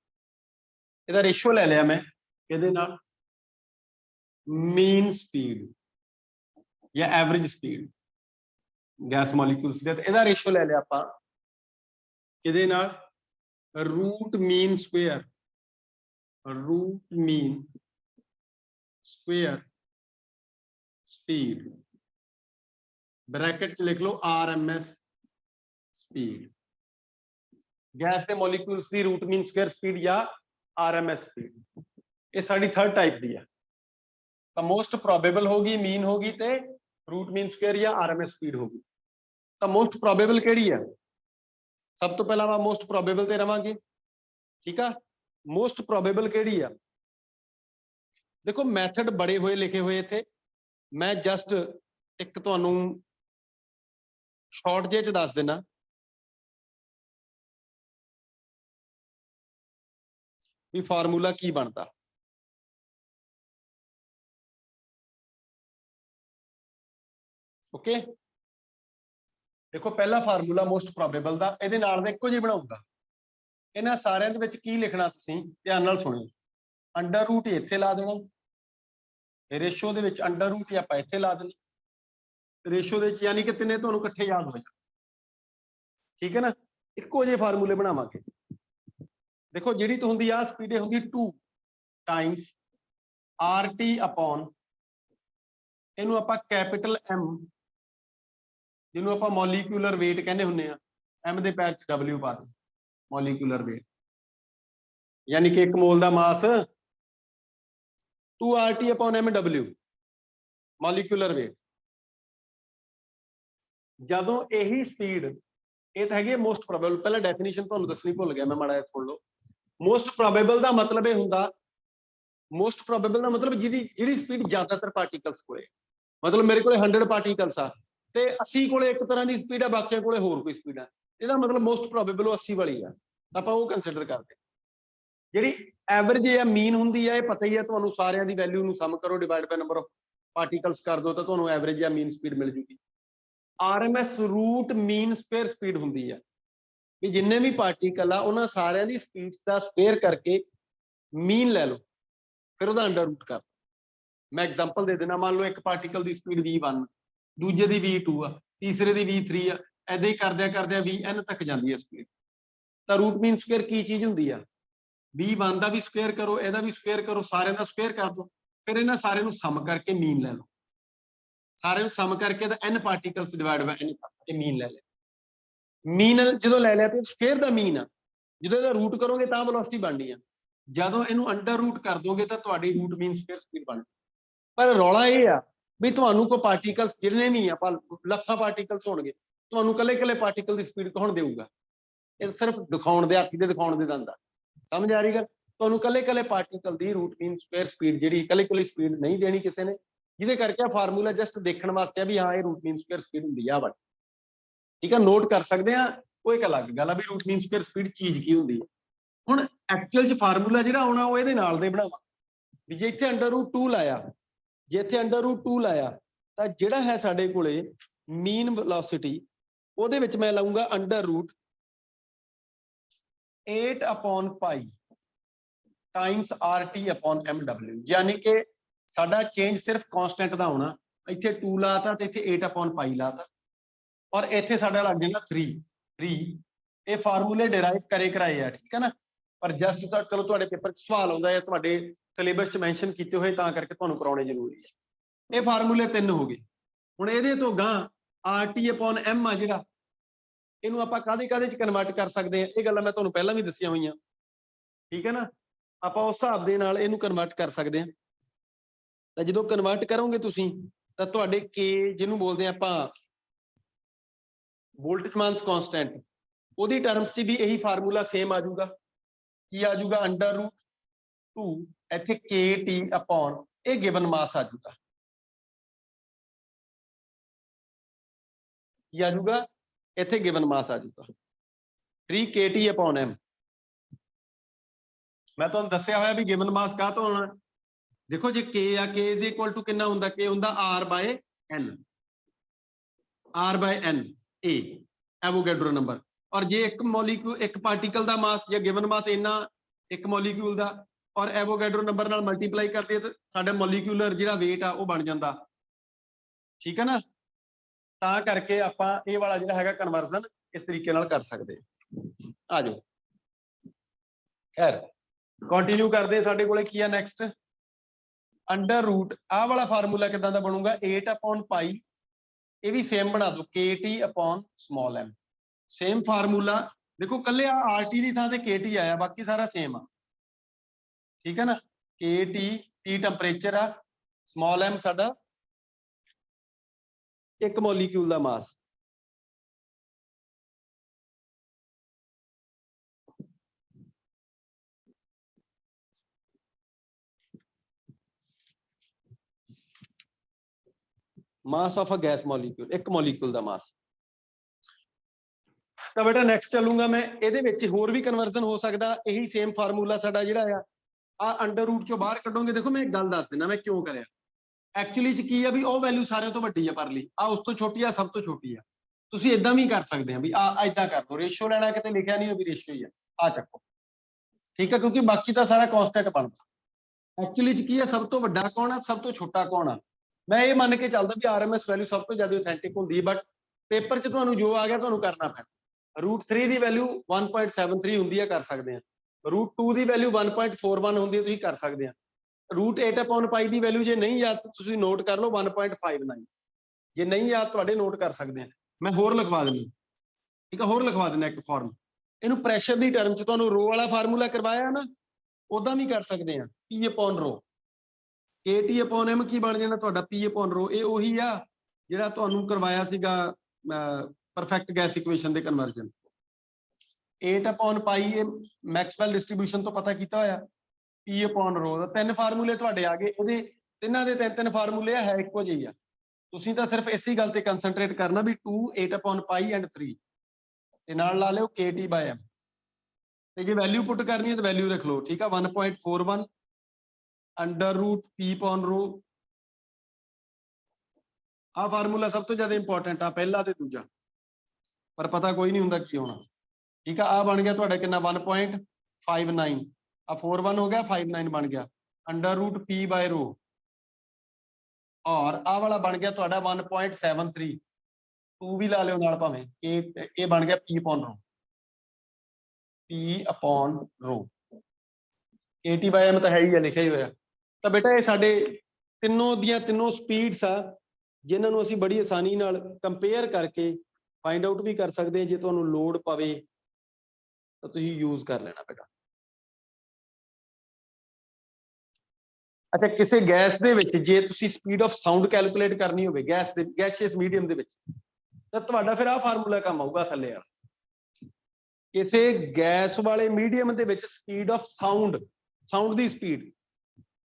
ਇਹਦਾ ਰੇਸ਼ੀਓ ਲੈ ਲਿਆ ਮੈਂ ਇਹਦੇ ਨਾਲ ਮੀਨ ਸਪੀਡ ਜਾਂ ਐਵਰੇਜ ਸਪੀਡ ਗੈਸ ਮੋਲੀਕਿਊਲਸ ਦੇ। ਇਹਦਾ ਰੇਸ਼ੀਓ ਲੈ ਲਿਆ ਆਪਾਂ ਇਹਦੇ ਨਾਲ ਰੂਟ ਮੀਨ ਸਕੁਅਰ स्पीड। ब्रैकेट च लिख लो RMS स्पीड। गैस के मॉलिक्यूल्स की रूट मीन स्क्वायर स्पीड या RMS स्पीड। ये साडी थर्ड टाइप दी है। तो मोस्ट प्रोबेबल होगी, मीन होगी ते रूट मीन स्क्वायर या RMS स्पीड होगी। तो मोस्ट प्रोबेबल केड़ी है? सब तो पहला मोस्ट प्रोबेबल ते रवांगे, ठीक है। मोस्ट प्रोबेबल केड़ी है? देखो मैथड बड़े हुए लिखे हुए थे, मैं जस्ट एक तुहानू शॉर्ट जे च दस देना। भी फार्मूला की बनता। ओके, देखो पहला फार्मूला मोस्ट प्रोबेबल दा इहदे नाल दा इक्को जिहा बनाऊंगा। इन्हां सारियां दे विच की लिखना तुसीं ध्यान नाल सुणिओ। अंडर रूट इत्थे ला देना, रेशो दे विच अंडर रूट आपां इत्थे ला देना, रेशो दे विच यानी कि तिन्ने तुहानूं इकट्ठे याद हो जाण, ठीक है ना। इक्को जिहे फार्मूले बनावांगे। देखो जिहड़ी तो हुंदी आ स्पीड हुंदी 2 टाइम्स RT अपॉन इहनूं आपां कैपिटल M जिहनूं आपां मॉलिक्यूलर वेट कहंदे हुंदे आ, M दे पैर च W पा दे मॉलिक्यूलर वेट, यानी कि 1 मोल दा मास 2 RT upon MW। Molecular weight। ਜਦੋਂ ਇਹੀ ਸਪੀਡ, ਇਹ ਤਾਂ ਹੈਗੀ ਮੋਸਟ ਪ੍ਰੋਬੇਬਲ, ਪਹਿਲਾਂ ਡੈਫੀਨੇਸ਼ਨ ਤੁਹਾਨੂੰ ਦੱਸਣੀ ਭੁੱਲ ਗਿਆ ਮੈਂ, ਮਾੜਾ ਜਿਹਾ ਸੁਣ ਲਓ। ਮੋਸਟ ਪ੍ਰੋਬੇਬਲ ਦਾ ਮਤਲਬ ਇਹ ਹੁੰਦਾ, ਮੋਸਟ ਪ੍ਰੋਬੇਬਲ ਦਾ ਮਤਲਬ ਜਿਹੜੀ ਸਪੀਡ ਜ਼ਿਆਦਾਤਰ ਪਾਰਟੀਕਲਸ ਕੋਲੇ, ਮਤਲਬ ਮੇਰੇ ਕੋਲੇ 100 ਪਾਰਟੀਕਲਸ ਆ ਤੇ 80 ਕੋਲੇ ਇੱਕ ਤਰ੍ਹਾਂ ਦੀ ਸਪੀਡ ਆ, ਬਾਕੀਆਂ ਕੋਲੇ ਹੋਰ ਕੋਈ ਸਪੀਡ ਆ, ਇਹਦਾ ਮਤਲਬ ਮੋਸਟ ਪ੍ਰੋਬੇਬਲ ਉਹ 80 ਵਾਲੀ ਆ, ਆਪਾਂ ਉਹ ਕੰਸੀਡਰ ਕਰਦੇ। ਜਿਹੜੀ ਐਵਰੇਜ ਜਾਂ ਮੀਨ ਹੁੰਦੀ ਆ, ਇਹ ਪਤਾ ਹੀ ਆ ਤੁਹਾਨੂੰ, ਸਾਰਿਆਂ ਦੀ ਵੈਲਿਊ ਨੂੰ ਸਮ ਕਰੋ, divide by number of particles ਕਰ ਦਿਓ ਤਾਂ ਤੁਹਾਨੂੰ ਐਵਰੇਜ ਜਾਂ ਮੀਨ ਸਪੀਡ ਮਿਲ ਜੂਗੀ। RMS ਰੂਟ ਮੀਨ ਸਕੁਅਰ ਸਪੀਡ ਹੁੰਦੀ ਆ, ਵੀ ਜਿੰਨੇ ਵੀ ਪਾਰਟੀਕਲ ਆ ਉਹਨਾਂ ਸਾਰਿਆਂ ਦੀ ਸਪੀਡ ਦਾ ਸਕੁਅਰ ਕਰਕੇ ਮੀਨ ਲੈ ਲਓ, ਫਿਰ ਉਹਦਾ ਅੰਡਰ ਰੂਟ ਕਰ। ਮੈਂ ਐਗਜ਼ਾਮਪਲ ਦੇ ਦੇਣਾ, ਮੰਨ ਲਓ ਇੱਕ ਪਾਰਟੀਕਲ ਦੀ ਸਪੀਡ v1, ਦੂਜੇ ਦੀ v2 ਆ, ਤੀਸਰੇ ਦੀ v3 ਆ, ਏਦਾਂ ਹੀ ਕਰਦਿਆਂ vn ਤੱਕ ਜਾਂਦੀ ਹੈ ਸਪੀਡ। ਤਾਂ ਰੂਟ ਮੀਨ ਸਕੁਅਰ ਕੀ ਚੀਜ਼ ਹੁੰਦੀ ਆ, v1 ਦਾ ਵੀ ਸਕੁਅਰ ਕਰੋ, ਇਹਦਾ ਵੀ ਸਕੁਅਰ ਕਰੋ, ਸਾਰਿਆਂ ਦਾ ਸਕੁਅਰ ਕਰ ਦਿਓ, ਫਿਰ ਇਹਨਾਂ ਸਾਰਿਆਂ ਨੂੰ ਸਮ ਕਰਕੇ ਮੀਨ ਲੈ ਲਓ, ਸਾਰਿਆਂ ਨੂੰ ਸਮ ਕਰਕੇ ਤਾਂ n particles divide by n ਕਰਕੇ ਮੀਨ ਲੈ ਲਿਆ। ਮੀਨ ਜਦੋਂ ਲੈ ਲਿਆ ਤੇ ਸਕੁਅਰ ਦਾ ਮੀਨ ਆ, ਜਦੋਂ ਇਹਦਾ ਰੂਟ ਕਰੋਗੇ ਤਾਂ ਵੈਲੋਸਿਟੀ ਬਣਨੀ ਆ, ਜਦੋਂ ਇਹਨੂੰ ਅੰਡਰ ਰੂਟ ਕਰ ਦੋਗੇ ਤਾਂ ਤੁਹਾਡੀ ਰੂਟ ਮੀਨ ਸਕੁਅਰ ਸਪੀਡ ਬਣ। ਪਰ ਰੌਲਾ ਇਹ ਆ ਵੀ ਤੁਹਾਨੂੰ ਕੋਈ ਪਾਰਟੀਕਲਸ ਜਿਹੜੇ ਨਹੀਂ ਆਪਾਂ ਲੱਖਾਂ ਪਾਰਟੀਕਲਸ ਹੋਣਗੇ, ਤੁਹਾਨੂੰ ਕੱਲੇ ਪਾਰਟੀਕਲ ਦੀ ਸਪੀਡ ਕੌਣ ਦੇਊਗਾ? ਇਹ ਸਿਰਫ ਦਿਖਾਉਣ ਦੇ, ਹਾਥੀ ਦੇ ਦਿਖਾਉਣ ਦੇ ਦੰਦ ਆ। ਸਮਝ ਆ ਰਹੀ ਗੱਲ? ਤੁਹਾਨੂੰ ਕੱਲੇ ਪਾਰਟੀਕਲ ਦੀ ਰੂਟ ਮੀਨ ਸਕੁਅਰ ਸਪੀਡ ਜਿਹੜੀ ਕੱਲੇ ਸਪੀਡ ਨਹੀਂ ਦੇਣੀ ਕਿਸੇ ਨੇ, ਜਿਹਦੇ ਕਰਕੇ ਆ ਫਾਰਮੂਲਾ ਜਸਟ ਦੇਖਣ ਵਾਸਤੇ ਆ ਵੀ ਹਾਂ ਇਹ ਰੂਟ ਮੀਨ ਸਕੁਅਰ ਸਪੀਡ ਹੁੰਦੀ ਆ ਵਾ, ਠੀਕ ਆ, ਨੋਟ ਕਰ ਸਕਦੇ ਆ। ਉਹ ਇੱਕ ਅਲੱਗ ਗੱਲ ਆ ਵੀ ਰੂਟ ਮੀਨ ਸਕੁਅਰ ਸਪੀਡ ਚੀਜ਼ ਕੀ ਹੁੰਦੀ ਹੈ। ਹੁਣ ਐਕਚੁਅਲ ਚ ਫਾਰਮੂਲਾ ਜਿਹੜਾ ਆਉਣਾ ਉਹ ਇਹਦੇ ਨਾਲ ਦੇ ਬਣਾਵਾਂ, ਵੀ ਜੇ ਇੱਥੇ ਅੰਡਰ ਰੂਟ 2 ਲਾਇਆ, ਜੇ ਇੱਥੇ ਅੰਡਰ ਰੂਟ 2 ਲਾਇਆ ਤਾਂ ਜਿਹੜਾ ਹੈ ਸਾਡੇ ਕੋਲੇ ਮੀਨ ਵੈਲੋਸਿਟੀ, ਉਹਦੇ ਵਿੱਚ ਮੈਂ ਲਾਉਂਗਾ ਅੰਡਰ ਰੂਟ 8/π ਟਾਈਮਸ RT/mw, ਯਾਨੀ ਕਿ ਸਾਡਾ ਚੇਂਜ ਸਿਰਫ ਕਾਂਸਟੈਂਟ ਦਾ ਹੋਣਾ। ਇੱਥੇ 2 ਲਾਤਾ ਤੇ ਇੱਥੇ 8/π ਲਾਤਾ, ਔਰ ਇੱਥੇ ਸਾਡਾ ਲੱਗ ਜਾਂਦਾ 3। ਇਹ ਫਾਰਮੂਲੇ ਡਿਰਾਈਵ ਕਰਾਏ ਆ, ਠੀਕ ਹੈ ਨਾ, ਪਰ ਜਸਟ ਤਾਂ ਚਲੋ ਤੁਹਾਡੇ ਪੇਪਰ 'ਚ ਸਵਾਲ ਆਉਂਦਾ ਹੈ, ਤੁਹਾਡੇ ਸਿਲੇਬਸ 'ਚ ਮੈਂਸ਼ਨ ਕੀਤੇ ਹੋਏ ਤਾਂ ਕਰਕੇ ਤੁਹਾਨੂੰ ਕਰਾਉਣੇ ਜ਼ਰੂਰੀ ਹੈ। ਇਹ ਫਾਰਮੂਲੇ 3 ਹੋ ਗਏ। ਹੁਣ ਇਹਦੇ ਤੋਂ ਗਾਂ RT/m ਆ ਜਿਹੜਾ, ਇਹਨੂੰ ਆਪਾਂ ਕਾਹਦੇ 'ਚ ਕਨਵਰਟ ਕਰ ਸਕਦੇ ਹਾਂ, ਇਹ ਗੱਲਾਂ ਮੈਂ ਤੁਹਾਨੂੰ ਪਹਿਲਾਂ ਵੀ ਦੱਸੀਆਂ ਹੋਈਆਂ, ਠੀਕ ਹੈ ਨਾ। ਆਪਾਂ ਉਸ ਹਿਸਾਬ ਦੇ ਨਾਲ ਇਹਨੂੰ ਕਨਵਰਟ ਕਰ ਸਕਦੇ ਹਾਂ। ਤਾਂ ਜਦੋਂ ਕਨਵਰਟ ਕਰੋਗੇ ਤੁਸੀਂ ਤਾਂ ਤੁਹਾਡੇ K, ਜਿਹਨੂੰ ਬੋਲਦੇ ਆ ਆਪਾਂ ਬੋਲਟਜ਼ਮਾਨਸ ਕਾਂਸਟੈਂਟ, ਉਹਦੀ ਟਰਮਸ 'ਚ ਵੀ ਇਹੀ ਫਾਰਮੂਲਾ ਸੇਮ ਆ ਜਾਊਗਾ। ਕੀ ਆ ਜਾਊਗਾ? ਅੰਡਰ ਰੂਟ 2 ਇੱਥੇ KT/ ਇਹ ਗਿਵਨ ਮਾਸ ਆ ਜਾਊਗਾ। ਕੀ ਆ ਜਾਊਗਾ? ਇੱਥੇ ਗਿਵਨ ਮਾਸ ਆ ਜਾਊਗਾ 3 KT/m। ਮੈਂ ਤੁਹਾਨੂੰ ਦੱਸਿਆ ਹੋਇਆ ਵੀ ਗਿਵਨ ਮਾਸ ਕਾਹ ਤੋਂ ਆਉਣਾ। ਦੇਖੋ ਜੇ K ਆ, K ਇਜ਼ ਇਕੁਅਲ ਟੂ ਕਿੰਨਾ ਹੁੰਦਾ? K ਹੁੰਦਾ R/n, R/n A ਐਵੋਗੈਡਰੋ ਨੰਬਰ। ਔਰ ਜੇ ਇੱਕ ਮੋਲੀਕਿਊਲ, ਇੱਕ ਪਾਰਟੀਕਲ ਦਾ ਮਾਸ ਜਾਂ ਗਿਵਨ ਮਾਸ ਇੰਨਾ ਇੱਕ ਮੋਲੀਕਿਊਲ ਦਾ, ਔਰ ਐਵੋਗੈਡਰੋ ਨੰਬਰ ਨਾਲ ਮਲਟੀਪਲਾਈ ਕਰਦੇ ਤਾਂ ਸਾਡਾ ਮੋਲੀਕਿਊਲਰ ਜਿਹੜਾ weight ਆ ਉਹ ਬਣ ਜਾਂਦਾ, ਠੀਕ ਹੈ ਨਾ। ਤਾਂ ਕਰਕੇ ਆਪਾਂ ਇਹ ਵਾਲਾ ਜਿਹੜਾ ਹੈਗਾ ਕਨਵਰਜ਼ਨ ਇਸ ਤਰੀਕੇ ਨਾਲ ਕਰ ਸਕਦੇ ਹਾਂ। ਆ ਜਾਓ, ਖੈਰ ਕੰਟੀਨਿਊ ਕਰਦੇ। ਸਾਡੇ ਕੋਲੇ ਕੀ ਆ ਨੈਕਸਟ? ਅੰਡਰ ਰੂਟ, ਆਹ ਵਾਲਾ ਫਾਰਮੂਲਾ ਕਿਦਾਂ ਦਾ ਬਣੂਗਾ? 8/π, ਇਹ ਵੀ ਸੇਮ ਬਣਾ ਦਿਓ, KT/m। ਸੇਮ ਫਾਰਮੂਲਾ ਦੇਖੋ, ਕੱਲੇ ਆ RT ਦੀ ਥਾਂ ਤੇ KT ਆਇਆ, ਬਾਕੀ ਸਾਰਾ ਸੇਮ ਆ, ਠੀਕ ਹੈ ਨਾ। KT T ਟੈਂਪਰੇਚਰ ਆ, m ਸਾਡਾ ਇੱਕ ਮੋਲੀਕਿਊਲ ਦਾ mass. Mass of a gas molecule, ਇੱਕ ਮੋਲੀਕਿਊਲ ਦਾ ਮਾਸ। ਤਾਂ ਬੇਟਾ ਨੈਕਸਟ ਚੱਲੂਗਾ ਮੈਂ, ਇਹਦੇ ਵਿੱਚ ਹੋਰ ਵੀ ਕਨਵਰਜ਼ਨ ਹੋ ਸਕਦਾ। ਇਹੀ ਸੇਮ ਫਾਰਮੂਲਾ ਸਾਡਾ ਜਿਹੜਾ ਆ ਅੰਡਰ ਰੂਟ ਚੋਂ ਬਾਹਰ ਕੱਢੋਗੇ। ਦੇਖੋ ਮੈਂ ਇੱਕ ਗੱਲ ਦੱਸ ਦਿੰਦਾ ਮੈਂ ਕਿਉਂ ਕਰਿਆ। ਐਕਚੁਅਲੀ ਚ ਕੀ ਆ ਵੀ ਉਹ ਵੈਲਿਊ ਸਾਰਿਆਂ ਤੋਂ ਵੱਡੀ ਆ ਪਰ ਲਈ, ਆ ਉਸ ਤੋਂ ਛੋਟੀ ਆ, ਸਭ ਤੋਂ ਛੋਟੀ ਆ। ਤੁਸੀਂ ਇਦਾਂ ਵੀ ਕਰ ਸਕਦੇ ਆ ਵੀ ਏਦਾਂ ਕਰ ਲਓ, ਰੇਸ਼ੀਓ ਲੈਣਾ, ਕਿਤੇ ਲਿਖਿਆ ਨਹੀਂ ਵੀ ਰੇਸ਼ੀਓ ਹੀ ਆ ਚੱਕੋ, ਠੀਕ ਆ, ਕਿਉਂਕਿ ਬਾਕੀ ਤਾਂ ਸਾਰਾ ਕਾਂਸਟੈਂਟ ਬਣਦਾ। ਐਕਚੁਅਲੀ ਚ ਕੀ ਆ, ਸਭ ਤੋਂ ਵੱਡਾ ਕੌਣ ਆ, ਸਭ ਤੋਂ ਛੋਟਾ ਕੌਣ ਆ। ਮੈਂ ਇਹ ਮੰਨ ਕੇ ਚੱਲਦਾ ਵੀ RMS ਵੈਲਿਊ ਸਭ ਤੋਂ ਜ਼ਿਆਦਾ ਅਥੈਂਟਿਕ ਹੁੰਦੀ ਹੈ, ਬਟ ਪੇਪਰ 'ਚ ਤੁਹਾਨੂੰ ਜੋ ਆ ਗਿਆ ਤੁਹਾਨੂੰ ਕਰਨਾ ਪੈਣਾ। ਰੂਟ 3 ਦੀ ਵੈਲਿਊ 1.73 ਹੁੰਦੀ ਹੈ, ਕਰ ਸਕਦੇ ਆ। ਰੂਟ 2 ਦੀ ਵੈਲਿਊ 1.41 ਹੁੰਦੀ ਹੈ, ਤੁਸੀਂ ਕਰ ਸਕਦੇ ਆ। ਰੂਟ 8/π ਦੀ ਵੈਲਿਊ ਜੇ ਨਹੀਂ ਯਾਦ ਤੁਸੀਂ ਨੋਟ ਕਰ ਲਓ 1.59, ਜੇ ਨਹੀਂ ਯਾਦ ਤੁਹਾਡੇ ਨੋਟ ਕਰ ਸਕਦੇ ਆ। ਮੈਂ ਹੋਰ ਲਿਖਵਾ ਦਿੰਦਾ, ਠੀਕ ਆ, ਹੋਰ ਲਿਖਵਾ ਦਿੰਦਾ ਇੱਕ ਫਾਰਮ। ਇਹਨੂੰ ਪ੍ਰੈਸ਼ਰ ਦੀ ਟਰਮ 'ਚ ਤੁਹਾਨੂੰ ਰੋ ਵਾਲਾ ਫਾਰਮੂਲਾ ਕਰਵਾਇਆ ਨਾ, ਉਦਾਂ ਵੀ ਕਰ ਸਕਦੇ ਆ, P/ρ। KT upon M ਕੀ ਬਣ ਜਾਣਾ ਤੁਹਾਡਾ P upon rho। ਇਹ ਉਹੀ ਆ ਜਿਹੜਾ ਤੁਹਾਨੂੰ ਕਰਵਾਇਆ ਸੀਗਾ ਪਰਫੈਕਟ ਗੈਸ ਇਕੁਏਸ਼ਨ ਦੇ ਕਨਵਰਜਨ। 8 upon pi ਇਹ ਮੈਕਸਵੈਲ ਡਿਸਟ੍ਰੀਬਿਊਸ਼ਨ ਤੋਂ ਪਤਾ ਕੀਤਾ ਹੋਇਆ। P upon rho ਦਾ 3 ਫਾਰਮੂਲੇ ਤੁਹਾਡੇ ਆ ਗਏ। ਉਹਦੇ ਤਿੰਨਾਂ ਦੇ ਤਿੰਨ ਫਾਰਮੂਲੇ ਹੈ ਇੱਕੋ ਜਿਹੀ ਆ। ਤੁਸੀਂ ਤਾਂ ਸਿਰਫ ਇਸੇ ਗੱਲ ਤੇ ਕੰਸੰਟਰੇਟ ਕਰਨਾ ਵੀ 2 8 upon pi and 3 ਤੇ ਨਾਲ ਲਾ ਲਿਓ KT by M। ਤੇ ਜੇ ਵੈਲਿਊ ਪੁੱਟ ਕਰਨੀ ਹੈ ਤਾਂ ਵੈਲਿਊ ਰੱਖ ਲਓ, ਠੀਕ ਆ। 1.41 under route P upon rho। ਆਹ ਫਾਰਮੂਲਾ ਸਭ ਤੋਂ ਜ਼ਿਆਦਾ ਇੰਪੋਰਟੈਂਟ ਆ, ਪਹਿਲਾ ਤੇ ਦੂਜਾ, ਪਰ ਪਤਾ ਕੋਈ ਨਹੀਂ ਹੁੰਦਾ ਕੀ ਹੋਣਾ, ਠੀਕ ਆ। ਆਹ ਬਣ ਗਿਆ ਤੁਹਾਡਾ ਕਿੰਨਾ 1.59 ਆ 41 ਹੋ ਗਿਆ 59 ਬਣ ਗਿਆ under route P by rho। ਔਰ ਆਹ ਵਾਲਾ ਬਣ ਗਿਆ ਤੁਹਾਡਾ 1.73 2 ਵੀ ਲਾ ਲਿਓ ਨਾਲ ਭਾਵੇਂ। ਇਹ ਬਣ ਗਿਆ P upon rho। P upon rho KT by M ਤਾਂ ਹੈ ਹੀ ਆ, ਲਿਖਿਆ ਹੀ ਹੋਇਆ। ਤਾਂ ਬੇਟਾ ਇਹ ਸਾਡੇ ਤਿੰਨੋਂ ਦੀਆਂ ਤਿੰਨੋਂ ਸਪੀਡਸ ਆ ਜਿਨ੍ਹਾਂ ਨੂੰ ਅਸੀਂ ਬੜੀ ਆਸਾਨੀ ਨਾਲ ਕੰਪੇਅਰ ਕਰਕੇ ਫਾਈਂਡ ਆਊਟ ਵੀ ਕਰ ਸਕਦੇ ਹਾਂ। ਜੇ ਤੁਹਾਨੂੰ ਲੋੜ ਪਵੇ ਤਾਂ ਤੁਸੀਂ ਯੂਜ਼ ਕਰ ਲੈਣਾ ਬੇਟਾ। ਅੱਛਾ, ਕਿਸੇ ਗੈਸ ਦੇ ਵਿੱਚ ਜੇ ਤੁਸੀਂ ਸਪੀਡ ਆਫ ਸਾਊਂਡ ਕੈਲਕੂਲੇਟ ਕਰਨੀ ਹੋਵੇ ਗੈਸੀਅਸ ਮੀਡੀਅਮ ਦੇ ਵਿੱਚ, ਤਾਂ ਤੁਹਾਡਾ ਫਿਰ ਆਹ ਫਾਰਮੂਲਾ ਕੰਮ ਆਊਗਾ ਥੱਲੇ ਆ। ਕਿਸੇ ਗੈਸ ਵਾਲੇ ਮੀਡੀਅਮ ਦੇ ਵਿੱਚ speed of sound the speed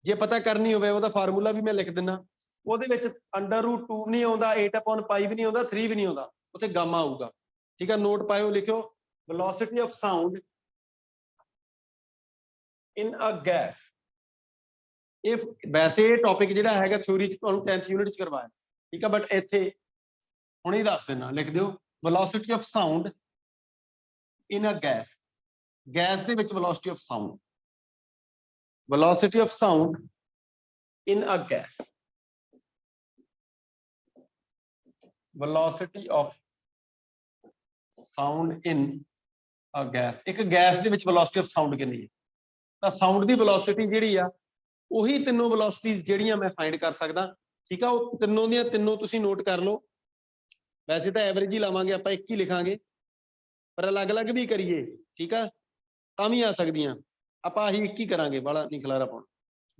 ਜੇ ਪਤਾ ਕਰਨੀ ਹੋਵੇ, ਉਹਦਾ ਫਾਰਮੂਲਾ ਵੀ ਮੈਂ ਲਿਖ ਦਿੰਦਾ। ਉਹਦੇ ਵਿੱਚ ਅੰਡਰ ਰੂਟ 2 ਨਹੀਂ ਆਉਂਦਾ, 8 upon pi ਵੀ ਨਹੀਂ ਆਉਂਦਾ, 3 ਵੀ ਨਹੀਂ ਆਉਂਦਾ, ਉੱਥੇ ਗਾਮਾ ਆਊਗਾ, ਠੀਕ ਆ। ਨੋਟ ਪਾਇਓ, ਲਿਖਿਓ velocity of sound in a gas. ਇਹ ਵੈਸੇ ਇਹ ਟੌਪਿਕ ਜਿਹੜਾ ਹੈਗਾ ਥਿਊਰੀ ਚ ਤੁਹਾਨੂੰ 10th ਯੂਨਿਟ ਚ ਕਰਵਾਇਆ, ਠੀਕ ਆ, ਬਟ ਇੱਥੇ ਹੁਣੇ ਹੀ ਦੱਸ ਦੇਣਾ, ਲਿਖ ਦਿਓ velocity of sound in a gas. Gas ਦੇ ਵਿੱਚ velocity of sound, velocity of sound in a gas, velocity of sound in a gas। ਇੱਕ ਗੈਸ ਦੇ ਵਿੱਚ velocity of sound ਕਿੰਨੀ ਹੈ? ਤਾਂ ਸਾਊਂਡ ਦੀ velocity ਜਿਹੜੀ ਆ ਉਹੀ ਤਿੰਨੋਂ velocities ਜਿਹੜੀਆਂ ਮੈਂ ਫਾਈਂਡ ਕਰ ਸਕਦਾ, ਠੀਕ ਆ। ਉਹ ਤਿੰਨੋਂ ਦੀਆਂ ਤਿੰਨੋਂ ਤੁਸੀਂ ਨੋਟ ਕਰ ਲਓ। ਵੈਸੇ ਤਾਂ ਐਵਰੇਜ ਹੀ ਲਾਵਾਂਗੇ ਆਪਾਂ, ਇੱਕ ਹੀ ਲਿਖਾਂਗੇ, ਪਰ ਅਲੱਗ-ਅਲੱਗ ਵੀ ਕਰੀਏ, ਠੀਕ ਆ, ਤਾਂ ਵੀ ਆ ਸਕਦੀਆਂ। ਆਪਾਂ ਆਹੀ ਇੱਕ ਹੀ ਕਰਾਂਗੇ, ਵਾਲਾ ਨਹੀਂ ਖਿਲਾਰਾ ਪਾਉਣਾ।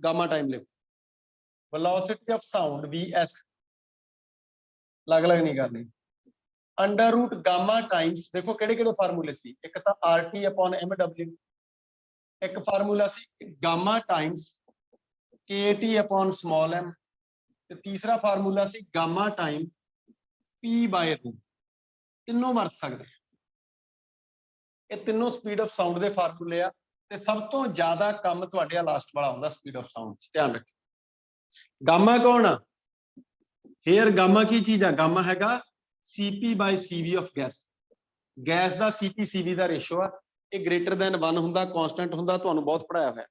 ਗਾਮਾ ਟਾਈਮ ਲਿਖੋ, velocity of sound VS, ਅਲੱਗ-ਅਲੱਗ ਨਹੀਂ ਕਰਨੀ। ਅੰਡਰ ਰੂਟ ਗਾਮਾ ਟਾਈਮਸ, ਦੇਖੋ ਕਿਹੜੇ ਕਿਹੜੇ ਫਾਰਮੂਲੇ ਸੀ। ਇੱਕ ਤਾਂ RT upon MW, ਇੱਕ ਫਾਰਮੂਲਾ ਸੀ gamma times KT upon small m, ਤੇ ਤੀਸਰਾ ਫਾਰਮੂਲਾ ਸੀ gamma time P by rho। ਤਿੰਨੋਂ ਵਰਤ ਸਕਦੇ, ਇਹ ਤਿੰਨੋਂ ਸਪੀਡ ਆਫ ਸਾਊਂਡ ਦੇ ਫਾਰਮੂਲੇ ਆ। ਤੇ ਸਭ ਤੋਂ ਜ਼ਿਆਦਾ ਕੰਮ ਤੁਹਾਡੇ ਆ ਲਾਸਟ ਵਾਲਾ ਹੁੰਦਾ ਸਪੀਡ ਆਫ ਸਾਊਂਡ ਚ, ਧਿਆਨ ਰੱਖਿਓ। ਗਾਮਾ ਕੌਣ ਆ? ਹੇਅਰ ਗਾਮਾ ਕੀ ਚੀਜ਼ ਆ? ਗਾਮਾ ਹੈਗਾ CP by CV of gas. Gas the CP CV the ratio ਆ। ਇਹ ਗ੍ਰੇਟਰ ਦੈਨ 1 ਹੁੰਦਾ, ਕਾਂਸਟੈਂਟ ਹੁੰਦਾ, ਤੁਹਾਨੂੰ ਬਹੁਤ ਪੜਾਇਆ ਹੋਇਆ।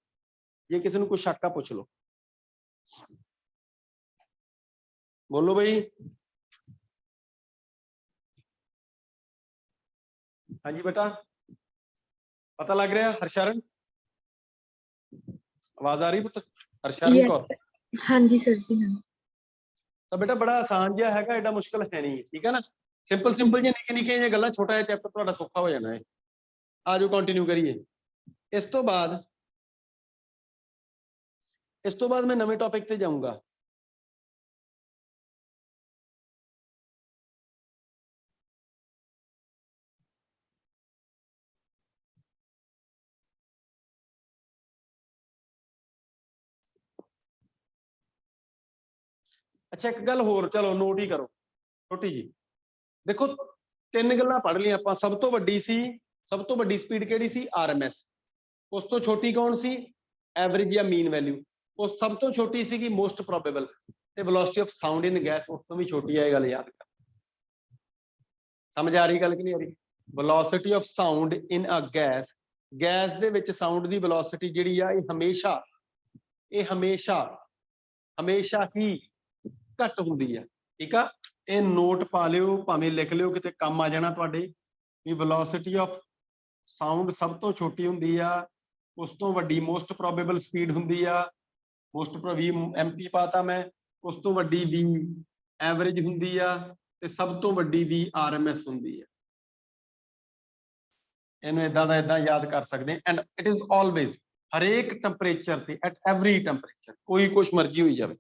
ਜੇ ਕਿਸੇ ਨੂੰ ਕੋਈ ਸ਼ੱਕ ਆ ਪੁੱਛ ਲਓ, ਬੋਲੋ ਬਈ। ਹਾਂਜੀ ਬੇਟਾ, ਪਤਾ ਲੱਗ ਰਿਹਾ? ਹਰਸ਼ਰਨ ਆਵਾਜ਼ ਆ ਰਹੀ ਪੁੱਤ? ਹਰਸ਼ਰਨ ਕੌਰ, ਹਾਂਜੀ ਸਰ ਜੀ। ਹਾਂ, ਤਾਂ ਬੇਟਾ ਬੜਾ ਆਸਾਨ ਜਿਹਾ ਹੈਗਾ, ਐਡਾ ਮੁਸ਼ਕਲ ਹੈ ਨਹੀਂ, ਠੀਕ ਹੈ ਨਾ। ਸਿੰਪਲ ਜਿਹੀਆਂ ਨਿੱਕੀਆਂ ਜਿਹੀਆਂ ਗੱਲਾਂ, ਛੋਟਾ ਜਿਹਾ ਚੈਪਟਰ ਤੁਹਾਡਾ ਸੌਖਾ ਹੋ ਜਾਣਾ ਹੈ। ਆ ਜਾਓ ਕੰਟੀਨਿਊ ਕਰੀਏ। ਇਸ ਤੋਂ ਬਾਅਦ ਮੈਂ ਨਵੇਂ ਟੌਪਿਕ ਤੇ ਜਾਊਂਗਾ। ਅੱਛਾ, ਇੱਕ ਗੱਲ ਹੋਰ, ਚਲੋ ਨੋਟ ਹੀ ਕਰੋ ਛੋਟੀ ਜੀ। ਦੇਖੋ ਤਿੰਨ ਗੱਲਾਂ ਪੜ੍ਹ ਲਈਆਂ ਆਪਾਂ। ਸਭ ਤੋਂ ਵੱਡੀ ਸਪੀਡ ਕਿਹੜੀ ਸੀ? RMS। ਉਸ ਤੋਂ ਛੋਟੀ ਕੌਣ ਸੀ? ਐਵਰੇਜ ਜਾਂ ਮੀਨ ਵੈਲਿਊ। ਉਸ ਸਭ ਤੋਂ ਛੋਟੀ ਸੀਗੀ ਮੋਸਟ ਪ੍ਰੋਬੇਬਲ। ਤੇ velocity of sound in gas ਉਸ ਤੋਂ ਵੀ ਛੋਟੀ ਹੈ। ਇਹ ਗੱਲ ਯਾਦ ਕਰ। ਸਮਝ ਆ ਰਹੀ ਗੱਲ ਕਿ ਨਹੀਂ ਆ ਰਹੀ? Velocity of sound in a gas, gas ਦੇ ਵਿੱਚ ਸਾਊਂਡ ਦੀ ਵੈਲੋਸਿਟੀ ਜਿਹੜੀ ਆ ਇਹ ਹਮੇਸ਼ਾ ਹੀ ਘੱਟ ਹੁੰਦੀ ਹੈ, ਠੀਕ ਆ। ਇਹ ਨੋਟ ਪਾ ਲਿਓ, ਭਾਵੇਂ ਲਿਖ ਲਿਓ, ਕਿਤੇ ਕੰਮ ਆ ਜਾਣਾ ਤੁਹਾਡੇ, ਵੀ ਵੈਲੋਸਿਟੀ ਆਫ ਸਾਊਂਡ ਸਭ ਤੋਂ ਛੋਟੀ ਹੁੰਦੀ ਆ, ਉਸ ਤੋਂ ਵੱਡੀ ਮੋਸਟ ਪ੍ਰੋਬੇਬਲ ਸਪੀਡ ਹੁੰਦੀ ਆ, ਮੋਸਟ MP ਪਾਤਾ ਮੈਂ, ਉਸ ਤੋਂ ਵੱਡੀ V ਐਵਰੇਜ ਹੁੰਦੀ ਆ, ਤੇ ਸਭ ਤੋਂ ਵੱਡੀ V RMS ਹੁੰਦੀ ਆ। ਇਹਨੂੰ ਏਦਾਂ ਦਾ ਏਦਾਂ ਯਾਦ ਕਰ ਸਕਦੇ। ਐਂਡ ਇਟ ਇਜ਼ ਆਲਵੇਜ਼, हरेक टैंपरेचर ते एट एवरी टैंपरेचर कोई कुछ मर्जी हुई जाए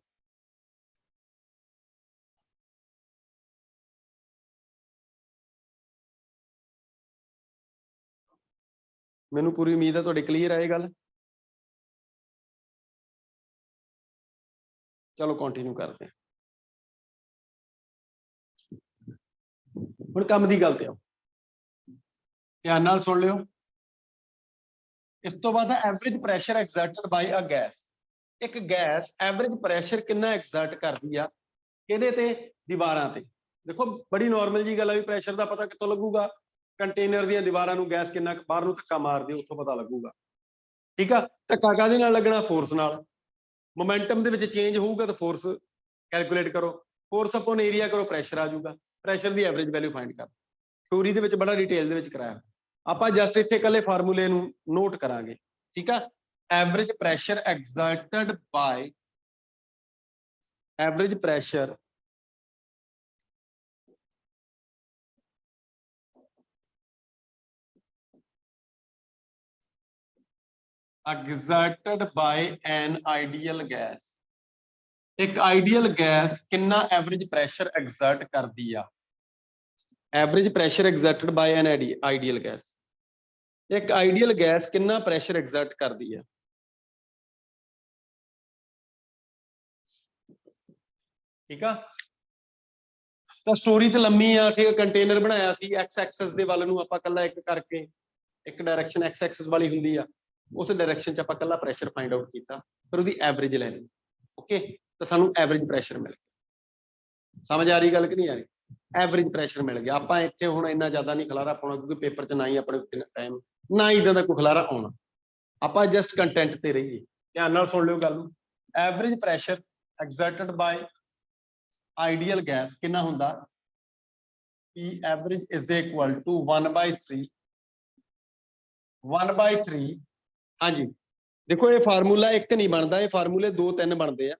मैनू पूरी उम्मीद है तुहाडी क्लीयर है गल चलो कंटिन्यू करते हैं हुण काम दी गल ते आओ ध्यान नाल सुन लियो इस तो बाद average pressure exerted bye a gas एक गैस एवरेज प्रैशर कितना एक्सर्ट करदी आ किहदे ते दीवारां ते देखो बड़ी नॉर्मल जी गल है प्रैशर का पता कितों लगूगा कंटेनर दी दीवारां नूं गैस कितना बाहर नूं धक्का मारदी उत्थों पता लगूगा ठीक है धक्का काहदे नाल लगना फोर्स नाल मोमेंटम दे विच चेंज होऊगा तो फोर्स कैलकुलेट करो फोर्स अपॉन एरिया करो प्रैशर आ जाऊगा प्रैशर की एवरेज वैल्यू फाइंड कर थ्योरी दे विच बड़ा डिटेल दे विच कराया ਆਪਾਂ जस्ट इत्थे कल्ले फार्मूले नूं नोट करांगे ठीक है average pressure exerted by average pressure exerted by an ideal gas एक आइडियल गैस कितना एवरेज प्रैशर एक्सर्ट करदी आ average pressure exerted by an ideal gas एक आइडियल गैस कितना प्रैशर एक्सर्ट करदी आ ठीक है तो स्टोरी तो लंबी आ ठीक कंटेनर बनाया सी एक्स एक्सिस दे वल नूं आपां कल्ला एक करके एक डायरेक्शन एक्स एक्सिस वाली हुंदी आ उस डायरेक्शन च आपां कल्ला प्रैशर फाइंड आउट कीता फिर उहदी एवरेज ले ली ओके तो सानू एवरेज प्रैशर मिल गया समझ आ रही गल कि नहीं आ रही एवरेज प्रैशर मिल गया आपां इत्थे हुण इन्ना ज़्यादा नहीं खलारा पाउणा क्योंकि पेपर च ना ही अपने टाइम ना ही इदां दा कोई खलारा आउणा आपां जस्ट कंटेंट ते रहिए ध्यान नाल सुण लिओ गल average pressure exerted bye ideal gas कितना हुंदा P average is equal to 1/3 हाँ जी देखो ये फार्मूला एक नहीं बनता ये फार्मूले 2-3 बनते हैं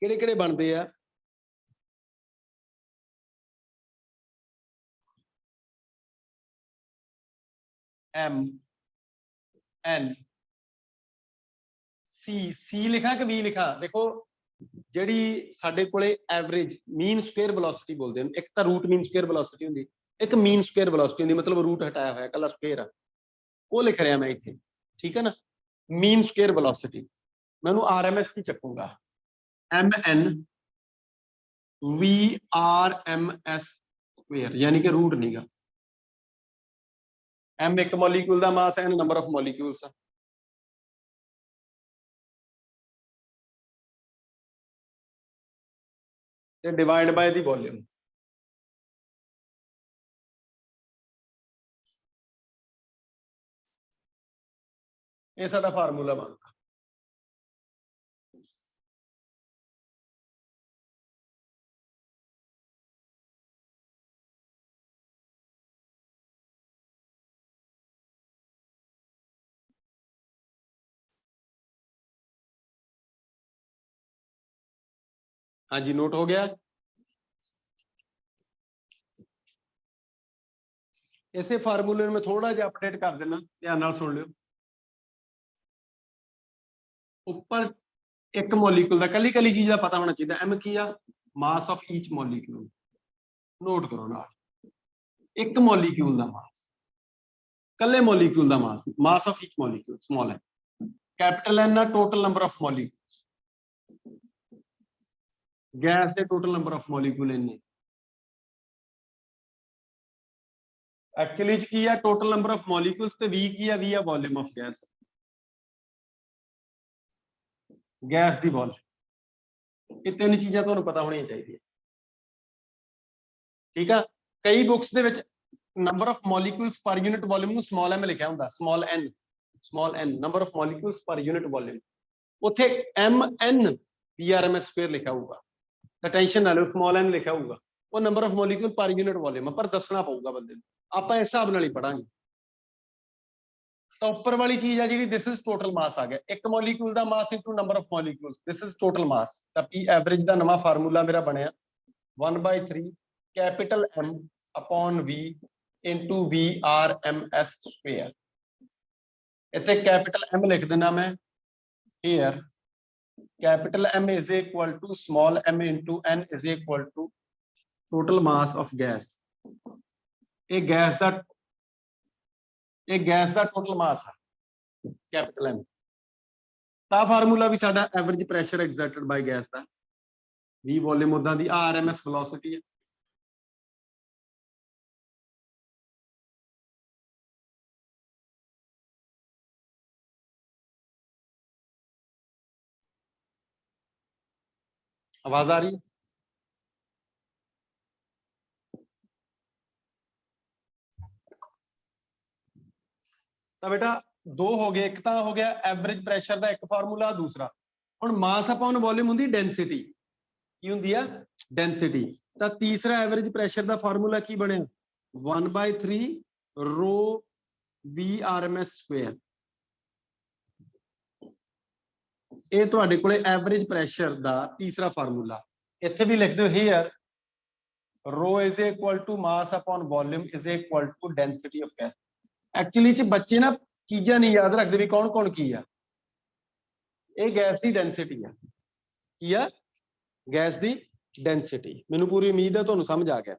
किहड़े-किहड़े बनते हैं M N C लिखा कि V लिखा देखो ਜਿਹੜੀ ਸਾਡੇ ਕੋਲੇ ਐਵਰੇਜ ਮੀਨ ਸਕੁਅਰ ਵੈਲੋਸਿਟੀ ਬੋਲਦੇ ਨੇ ਇੱਕ ਤਾਂ ਰੂਟ ਮੀਨ ਸਕੁਅਰ ਵੈਲੋਸਿਟੀ ਹੁੰਦੀ ਇੱਕ ਮੀਨ ਸਕੁਅਰ ਵੈਲੋਸਿਟੀ ਹੁੰਦੀ ਮਤਲਬ ਰੂਟ ਹਟਾਇਆ ਹੋਇਆ ਕੱਲਾ ਸਕੁਅਰ ਆ ਉਹ ਲਿਖ ਰਿਹਾ ਮੈਂ ਇੱਥੇ ਠੀਕ ਹੈ ਨਾ ਮੀਨ ਸਕੁਅਰ ਵੈਲੋਸਿਟੀ ਮੈਂ ਉਹਨੂੰ ਆਰਐਮਐਸ ਕੀ ਚੱਕੂਗਾ MN VRMS ਸਕੁਅਰ ਯਾਨੀ ਕਿ ਰੂਟ ਨਹੀਂਗਾ M ਇੱਕ ਮੋਲੀਕੂਲ ਦਾ ਮਾਸ ਹੈ N ਨੰਬਰ ਆਫ ਮੋਲੀਕੂਲਸ ਆ डिवाइड बाय दी वॉल्यूम ये साडा फार्मूला बनता हाँ जी नोट हो गया इसे फार्मूले में थोड़ा जिहा अपडेट कर देना ध्यान नाल सुन लियो ऊपर एक मॉलिक्यूल का कली कली चीज का पता होना चाहिए M की आ mass of each molecule note करो नाल एक मॉलिक्यूल का मास कल्ले मॉलिक्यूल का mass of each molecule small है कैपिटल N ना total number of molecules gas के टोटल नंबर ऑफ मॉलिक्यूल इन्ने एक्चुअली की है टोटल नंबर ऑफ मॉलिक्यूल्स ते V की है V है volume of gas the volume ये तीन चीज़ां तुहानूं पता होनी चाहिए ठीक है कई books they which number of molecules per unit volume नूं स्मॉल m लिखा हुंदा small n number of molecules per unit volume उत्थे MN VRMS स्क्वायर लिखा होगा तो टेंशन ना लो स्मॉल n लिखा होगा वो नंबर ऑफ मॉलिक्यूल पर यूनिट वॉल्यूम पर दसना पऊगा बंदे नूं आपां इस हिसाब नाल ही पढ़ांगे तो ऊपर वाली चीज है जी दिस इज टोटल मास आ गया एक मॉलिक्यूल का mass into number of molecules this is total mass तो P एवरेज का नवा फार्मूला मेरा बनया 1/3 capital M upon V into VRMS square। इत्थे कैपिटल M लिख देना मैं here, capital M is equal to small m into n is equal to total mass of gas। ये गैस का टोटल मास है कैपिटल M। ता formula भी साडा average pressure exerted by gas दा, V वॉल्यूम उदां दी RMS वेलोसिटी है। आवाज आ रही है? तो बेटा दो हो गए, एक तो हो गया एवरेज प्रेशर का एक फार्मूला, दूसरा हुण मास अपॉन वॉल्यूम हुंदी डेंसिटी, की हुंदी है डेंसिटी। तो तीसरा एवरेज प्रेशर का फार्मूला की बने 1/3 रो VRMS स्क्वायर। ये तुहाडे कोले एवरेज प्रेशर का तीसरा फार्मूला। इत्थे भी लिख दो here rho is equal to mass upon volume is equal to density of gas. Actually च बच्चे ना चीज़ां नहीं याद रखते भी कौन कौन की है। ये गैस की डेंसिटी है, की है गैस की डेंसिटी। मैनूं पूरी उम्मीद है तुहानूं समझ आ गया।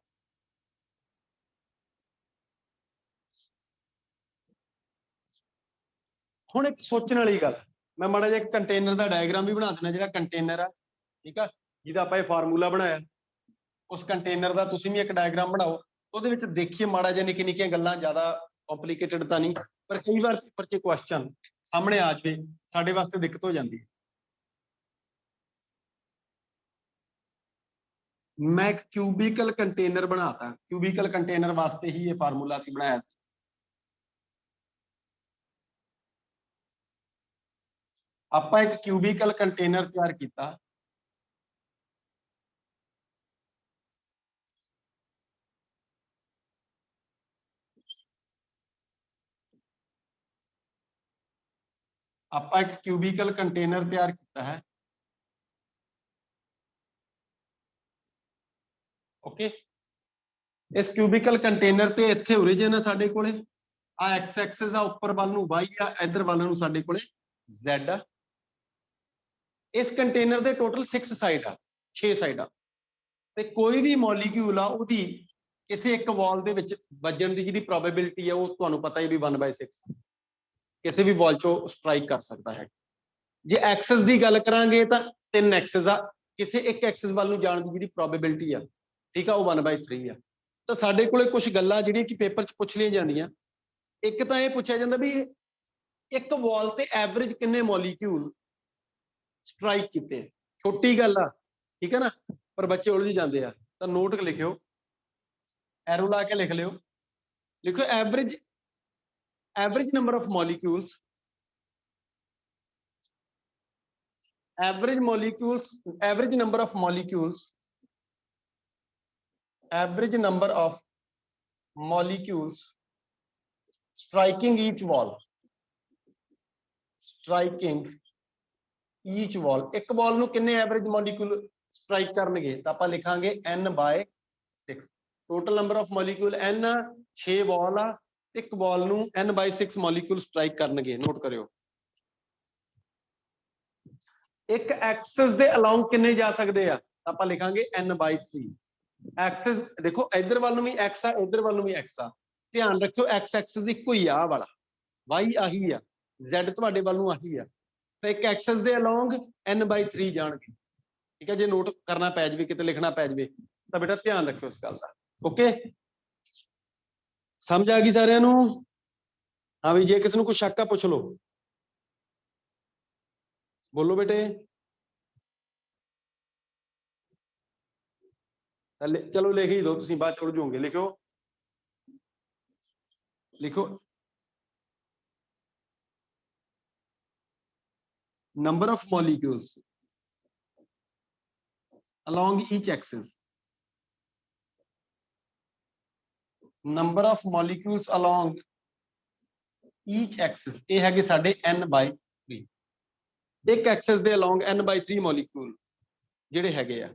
हुण एक सोचण वाली गल, मैं माड़ा जिहा कंटेनर का डायग्राम भी बना देना, जिहड़ा कंटेनर है ठीक है जिहदा आपां फार्मूला बनाया, उस कंटेनर का तुसीं भी एक डायग्राम बनाओ। ਉਹਦੇ ਵਿੱਚ देखिए माड़ा जिहा निक्की निक्कियां गल्लां, ज़्यादा कॉम्प्लीकेटेड तो नहीं, पर कई बार पेपर च क्वेश्चन सामने आ जाए साडे वास्ते दिक्कत हो जाती है। मैं एक क्यूबिकल कंटेनर बनाता, क्यूबिकल कंटेनर वास्ते ही ये फार्मूला असीं बनाया सी। आपां एक क्यूबिकल कंटेनर तैयार किया, आपां एक क्यूबिकल कंटेनर तैयार किया है। ओके, इस क्यूबिकल कंटेनर ते इत्थे ओरिजिन है साडे कोले, आ एक्स एक्सिस आ उपर वाल नूं y आ, इधर वाल नूं साडे कोले z आ। इस कंटेनर दे टोटल 6 साइड आ, 6 साइड आ, ते कोई भी मॉलिक्यूल आ उहदी किसी एक वॉल दे विच वजन दी जिहड़ी प्रोबेबिलिटी है वो तुहानूं पता ही भी 1/6 किसी भी वॉल चों स्ट्राइक कर सकता है। जे एक्सिस की गल करांगे तो 3 एक्सिस आ, किसी एक एक्सिस वाल नूं जाण दी जिहड़ी प्रोबेबिलिटी आ ठीक है वो 1/3 आ। तो साडे कोले कुछ गल्लां जिहड़ियां कि पेपर च पुछ लिया जांदियां, एक तो यह पूछा जाता भी एक वॉल ते एवरेज किन्ने मॉलिक्यूल स्ट्राइक किते, छोटी गल आ ठीक है ना, पर बच्चे उलझ जाते हैं। तो नोट लिखियो, एरो ला के लिख लियो, लिखो average number of molecules, average number of molecules striking each wall, एक वॉल नूं किन्ने एवरेज मॉलिक्यूल स्ट्राइक करनगे, तो आपां लिखांगे n/6। Total number of molecule n, 6 wall आ, एक वॉल नूं n/6 मॉलिक्यूल स्ट्राइक करनगे। नोट करियो, एक एक्सिस दे अलोंग किन्ने जा सकते हैं, आपां लिखांगे n/3। एक्सिस देखो इधर वाल नूं भी x आ, इधर वाल नूं भी x आ, ध्यान रखियो x एक्सिस इक्को ही आ वाला, y आही आ, z तुहाडे वाल नूं आही आ, तो एक एक्सिस दे अलोंग n/3 जाणगे ठीक है। जे नोट करना पै जाए किते लिखना पै जाए तो बेटा ध्यान रखियो इस गल का। ओके, समझ आ गई सारिਆਂ ਨੂੰ? हाँ भी जे किसी को कुछ शक आ पुछ लो, बोलो बेटे। चलो लिख ही दो, तुसीं बाद च उलझ जाओगे। लिखो number of molecules along each axis, number of molecules along each axis ये है साडे n/3, एक एक्सिस दे along n/3 मॉलिक्यूल जिहड़े हैगे आ।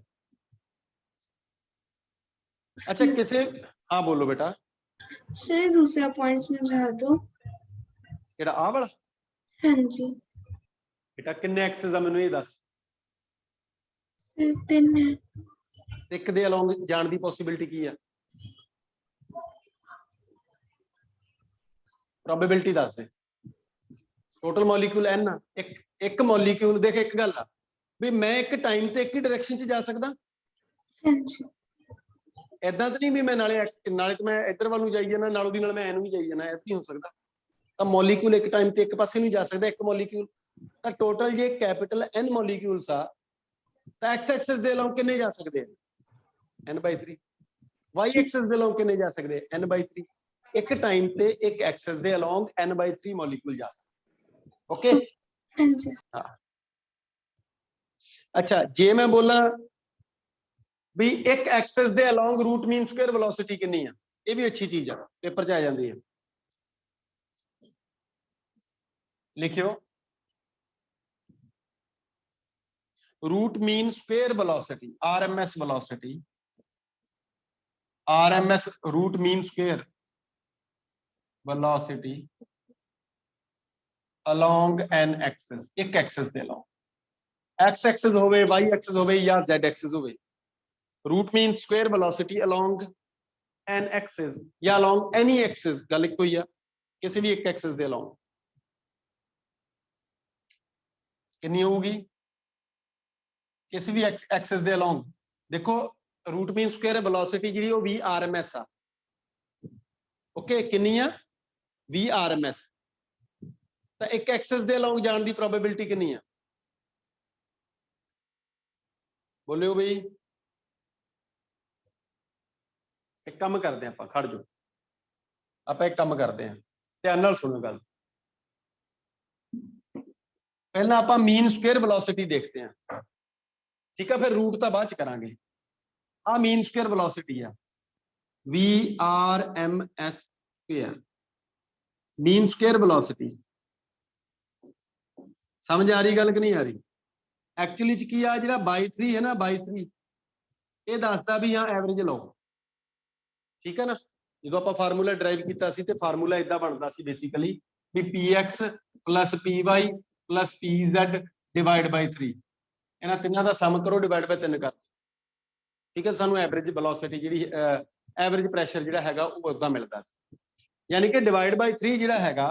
अच्छा किसे, हाँ बोलो बेटा। सर ये दूसरा पॉइंट समझा दो। ਜਿਹੜਾ ਆਹ ਵਾਲਾ हाँ जी ਬੇਟਾ ਕਿੰਨੇ ਐਕਸਿਸ ਆ ਮੈਨੂੰ ਇਹ ਦੱਸ। सर 3 है। ਤੇ ਇੱਕ ਦੇ ਅਲੋਂਗ ਜਾਣ ਦੀ ਪੋਸਿਬਿਲਿਟੀ ਕੀ ਆ? ਪ੍ਰੋਬੇਬਿਲਿਟੀ ਦੱਸ ਦੇ। ਟੋਟਲ ਮੋਲੀਕਿਊਲ n ਆ, ਇੱਕ ਮੋਲੀਕਿਊਲ ਦੇਖ ਇੱਕ ਗੱਲ ਆ ਵੀ ਮੈਂ ਇੱਕ ਟਾਈਮ ਤੇ ਇੱਕ ਹੀ ਡਾਇਰੈਕਸ਼ਨ 'ਚ ਜਾ ਸਕਦਾ। हाँ जी ਏਦਾਂ ਤਾਂ ਨਹੀਂ ਵੀ ਮੈਂ ਨਾਲੇ ਤੇ ਮੈਂ ਇੱਧਰ ਵੱਲ ਨੂੰ ਜਾਈ ਜਾਣਾ, ਨਾਲੋਂ ਦੀ ਨਾਲ ਮੈਂ ਐਨੂੰ ਵੀ ਜਾਈ ਜਾਣਾ, ਇਹ ਨਹੀਂ ਹੋ ਸਕਦਾ। ਤਾਂ ਮੋਲੀਕਿਊਲ ਇੱਕ ਟਾਈਮ ਤੇ ਇੱਕ ਪਾਸੇ ਨੂੰ ਜਾ ਸਕਦਾ ਇੱਕ ਮੋਲੀਕਿਊਲ। ਤਾਂ ਟੋਟਲ ਜੇ ਕੈਪੀਟਲ n ਮੋਲੀਕਿਊਲਸ ਆ ਤਾਂ x ਐਕਸਿਸ ਦੇ ਅਲੋਂਗ ਕਿੰਨੇ ਜਾ ਸਕਦੇ ਆ? n/3। y ਐਕਸਿਸ ਦੇ ਅਲੋਂਗ ਕਿੰਨੇ ਜਾ ਸਕਦੇ ਆ? n/3। ਇੱਕ ਟਾਈਮ ਤੇ ਇੱਕ ਐਕਸਿਸ ਦੇ ਅਲੋਂਗ n/3 ਮੋਲੀਕਿਊਲ ਜਾ ਸਕਦੇ। ਓਕੇ हाँ जी ਹਾਂ। ਅੱਛਾ ਜੇ ਮੈਂ ਬੋਲਾਂ ਵੀ ਇੱਕ ਐਕਸਿਸ ਦੇ ਅਲੋਂਗ ਰੂਟ ਮੀਨ ਸਕੁਅਰ ਵੈਲੋਸਿਟੀ ਕਿੰਨੀ ਆ? ਇਹ ਵੀ ਅੱਛੀ ਚੀਜ਼ ਆ, ਪੇਪਰ 'ਚ ਆ ਜਾਂਦੀ ਹੈ। ਲਿਖਿਓ root mean square velocity RMS velocity, RMS root mean square velocity along n axis, एक एक्सिस दे along x एक्सिस होवे, y एक्सिस होवे या z एक्सिस होवे। Root mean square velocity along n axis या along any axis, गल एक ही है, किसी भी एक एक्सिस दे along कितनी होगी? किसी भी एक्सिस दे अलोंग देखो रूट मीन स्क्वायर वेलोसिटी जी वो VRMS आ। ओके कितनी है? VRMS। तो एक एक्सिस दे अलोंग जाने की प्रोबेबिलिटी कितनी है? बोलियो भाई। एक काम करते हैं, खड़ जाओ, आप एक काम करते हैं, ध्यान नाल सुनो गल। पहला आप मीन स्क्वायर वेलोसिटी देखते हैं, ठीक है, फिर रूट तो बाद च करांगे। आ मीन स्क्वायर वेलोसिटी है VRMS square, mean square velocity. समझ आ रही गल कि नहीं आ रही? एक्चुअली च की आ जिहड़ा by3 है ना, by3 ये दसदा भी हाँ एवरेज लो, ठीक है ना। जो आप फार्मूला ड्राइव किया सी ते फार्मूला इदा बनता सी बेसिकली भी px plus py plus pz divide by 3, इन्हां तिन्हां दा सम करो डिवाइड बाय 3 कर, ठीक है। सानू एवरेज वेलोसिटी जिहड़ी एवरेज प्रैशर जिहड़ा हैगा वो उदा मिलदा सी, यानी कि डिवाइड बाय 3 जिहड़ा हैगा,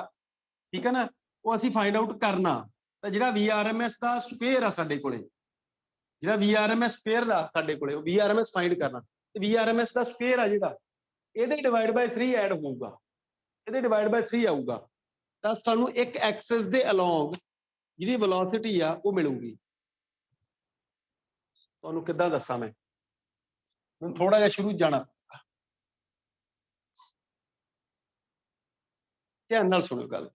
ठीक है ना, वो असीं फाइंड आउट करना। तो जिहड़ा VRMS दा स्क्वायर आ साडे कोले, जिहड़ा VRMS स्क्वायर दा साडे कोले VRMS फाइंड करना, ते VRMS दा स्क्वायर आ जिहड़ा ਇਹਦੇ डिवाइड बाय 3 ऐड होਊਗਾ, ਇਹਦੇ डिवाइड बाय 3 ਆਊਗਾ, ਤਾਂ ਸਾਨੂੰ ਇੱਕ ਐਕਸਿਸ ਦੇ ਅਲੋਂਗ ਜਿਹਦੀ ਵੈਲੋਸਿਟੀ ਆ ਉਹ ਮਿਲੂਗੀ। ਤੁਹਾਨੂੰ ਕਿੱਦਾਂ ਦੱਸਾਂ ਮੈਂ, ਹੁਣ ਥੋੜਾ ਜਿਹਾ ਸ਼ੁਰੂ ਜਾਣਾ, ਧਿਆਨ ਨਾਲ ਸੁਣਿਓ ਗੱਲ,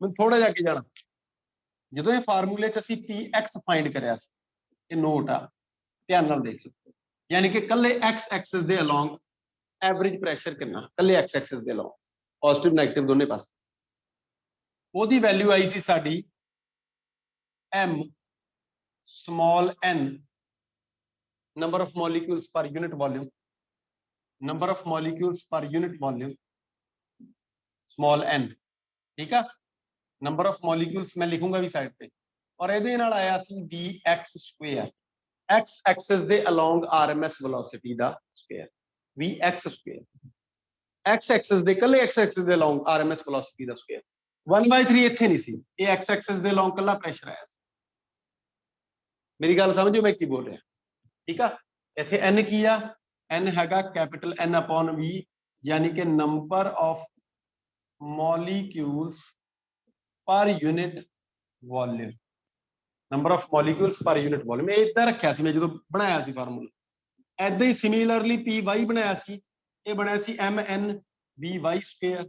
ਮੈਂ ਥੋੜਾ ਜਿਹਾ ਅੱਗੇ ਜਾਣਾ। ਜਦੋਂ ਇਹ ਫਾਰਮੂਲੇ 'ਚ ਅਸੀਂ px ਫਾਈਂਡ ਕਰਿਆ ਸੀ, ਇਹ ਨੋਟ ਆ, ਧਿਆਨ ਨਾਲ ਦੇਖ ਲਓ, ਯਾਨੀ ਕਿ ਕੱਲੇ x ਐਕਸਿਸ ਦੇ ਅਲੋਂਗ एवरेज प्रैशर कितना कल्ले एक्स एक्सिस दे अलोंग, पॉजिटिव नेगेटिव दोनों पास, ओदी वैल्यू आई सी साडी m small n number of molecules per unit volume, number of molecules per unit volume small n, ठीक है। नंबर ऑफ मॉलिक्यूल्स मैं लिखूंगा भी साइड पे, और ਇਹਦੇ ਨਾਲ ਆਇਆ ਸੀ vx स्क्वायर, x एक्सिस दे अलोंग RMS वेलोसिटी दा square Vx square, x axis दे कल्ले x एक्सिस दे अलोंग RMS वेलोसिटी दा स्क्वायर 1/3 ਇੱਥੇ ਨਹੀਂ ਸੀ, ਇਹ x एक्सिस दे अलोंग ਕੱਲਾ ਪ੍ਰੈਸ਼ਰ ਆਇਆ ਸੀ। ਮੇਰੀ ਗੱਲ ਸਮਝੋ ਮੈਂ ਕੀ ਬੋਲ ਰਿਹਾ, ਠੀਕ ਆ। ਇੱਥੇ n ਕੀ ਆ? n ਹੈਗਾ ਕੈਪੀਟਲ N upon V, यानी कि number of molecules per unit volume, number of molecules per unit volume. ਇਹ ਇਦਾਂ ਰੱਖਿਆ ਸੀ ਮੈਂ ਜਦੋਂ ਬਣਾਇਆ ਸੀ ਫਾਰਮੂਲਾ, ऐदा ही सिमिलरली py बनाया सी, ये बनाया सी mnvy स्क्वायर,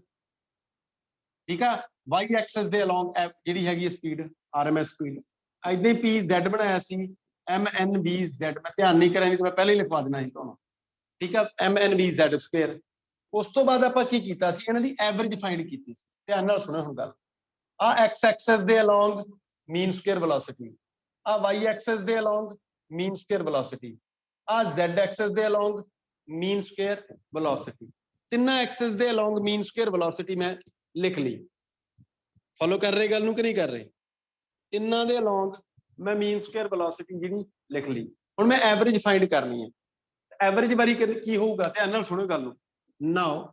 ठीक है। y एक्सिस दे अलोंग जिहड़ी हैगी स्पीड RMS स्पीड, ऐदा ही pz बनाया सी mnvz, मैं ध्यान नहीं करा, नहीं तो मैं पहले ही लिखवा देना ਸੀ ਤੁਹਾਨੂੰ, ठीक है, mnvz स्क्वायर। उस तो बाद ਆਪਾਂ ਕੀ ਕੀਤਾ ਸੀ, ਇਹਨਾਂ ਦੀ ਐਵਰੇਜ ਫਾਈਂਡ ਕੀਤੀ ਸੀ। ਧਿਆਨ ਨਾਲ ਸੁਣੋ ਹੁਣ ਗੱਲ, ਆ x एक्सिस दे अलोंग मीन स्क्वायर वेलोसिटी, आ y एक्सिस दे अलोंग मीन स्क्वायर वेलोसिटी, आ z एक्सिस दे अलोंग मीन स्क्वायर वेलोसिटी, ਤਿੰਨਾਂ ਐਕਸਿਸ ਦੇ ਅਲੋਂਗ ਮੀਨ ਸਕੁਅਰ ਵੈਲੋਸਿਟੀ ਮੈਂ ਲਿਖ ਲਈ। ਫੋਲੋ ਕਰ ਰਹੇ ਗੱਲ ਨੂੰ ਕਿ ਨਹੀਂ ਕਰ ਰਹੇ? ਤਿੰਨਾਂ ਦੇ ਅਲੋਂਗ ਮੈਂ ਮੀਨ ਸਕੁਅਰ ਵੈਲੋਸਿਟੀ ਜਿਹੜੀ ਲਿਖ ਲਈ। ਹੁਣ ਮੈਂ ਐਵਰੇਜ ਫਾਈਂਡ ਕਰਨੀ ਹੈ। ਐਵਰੇਜ ਬਾਰੇ ਕੀ ਹੋਊਗਾ, ਧਿਆਨ ਨਾਲ ਸੁਣੋ ਗੱਲ ਨੂੰ। ਨਾਓ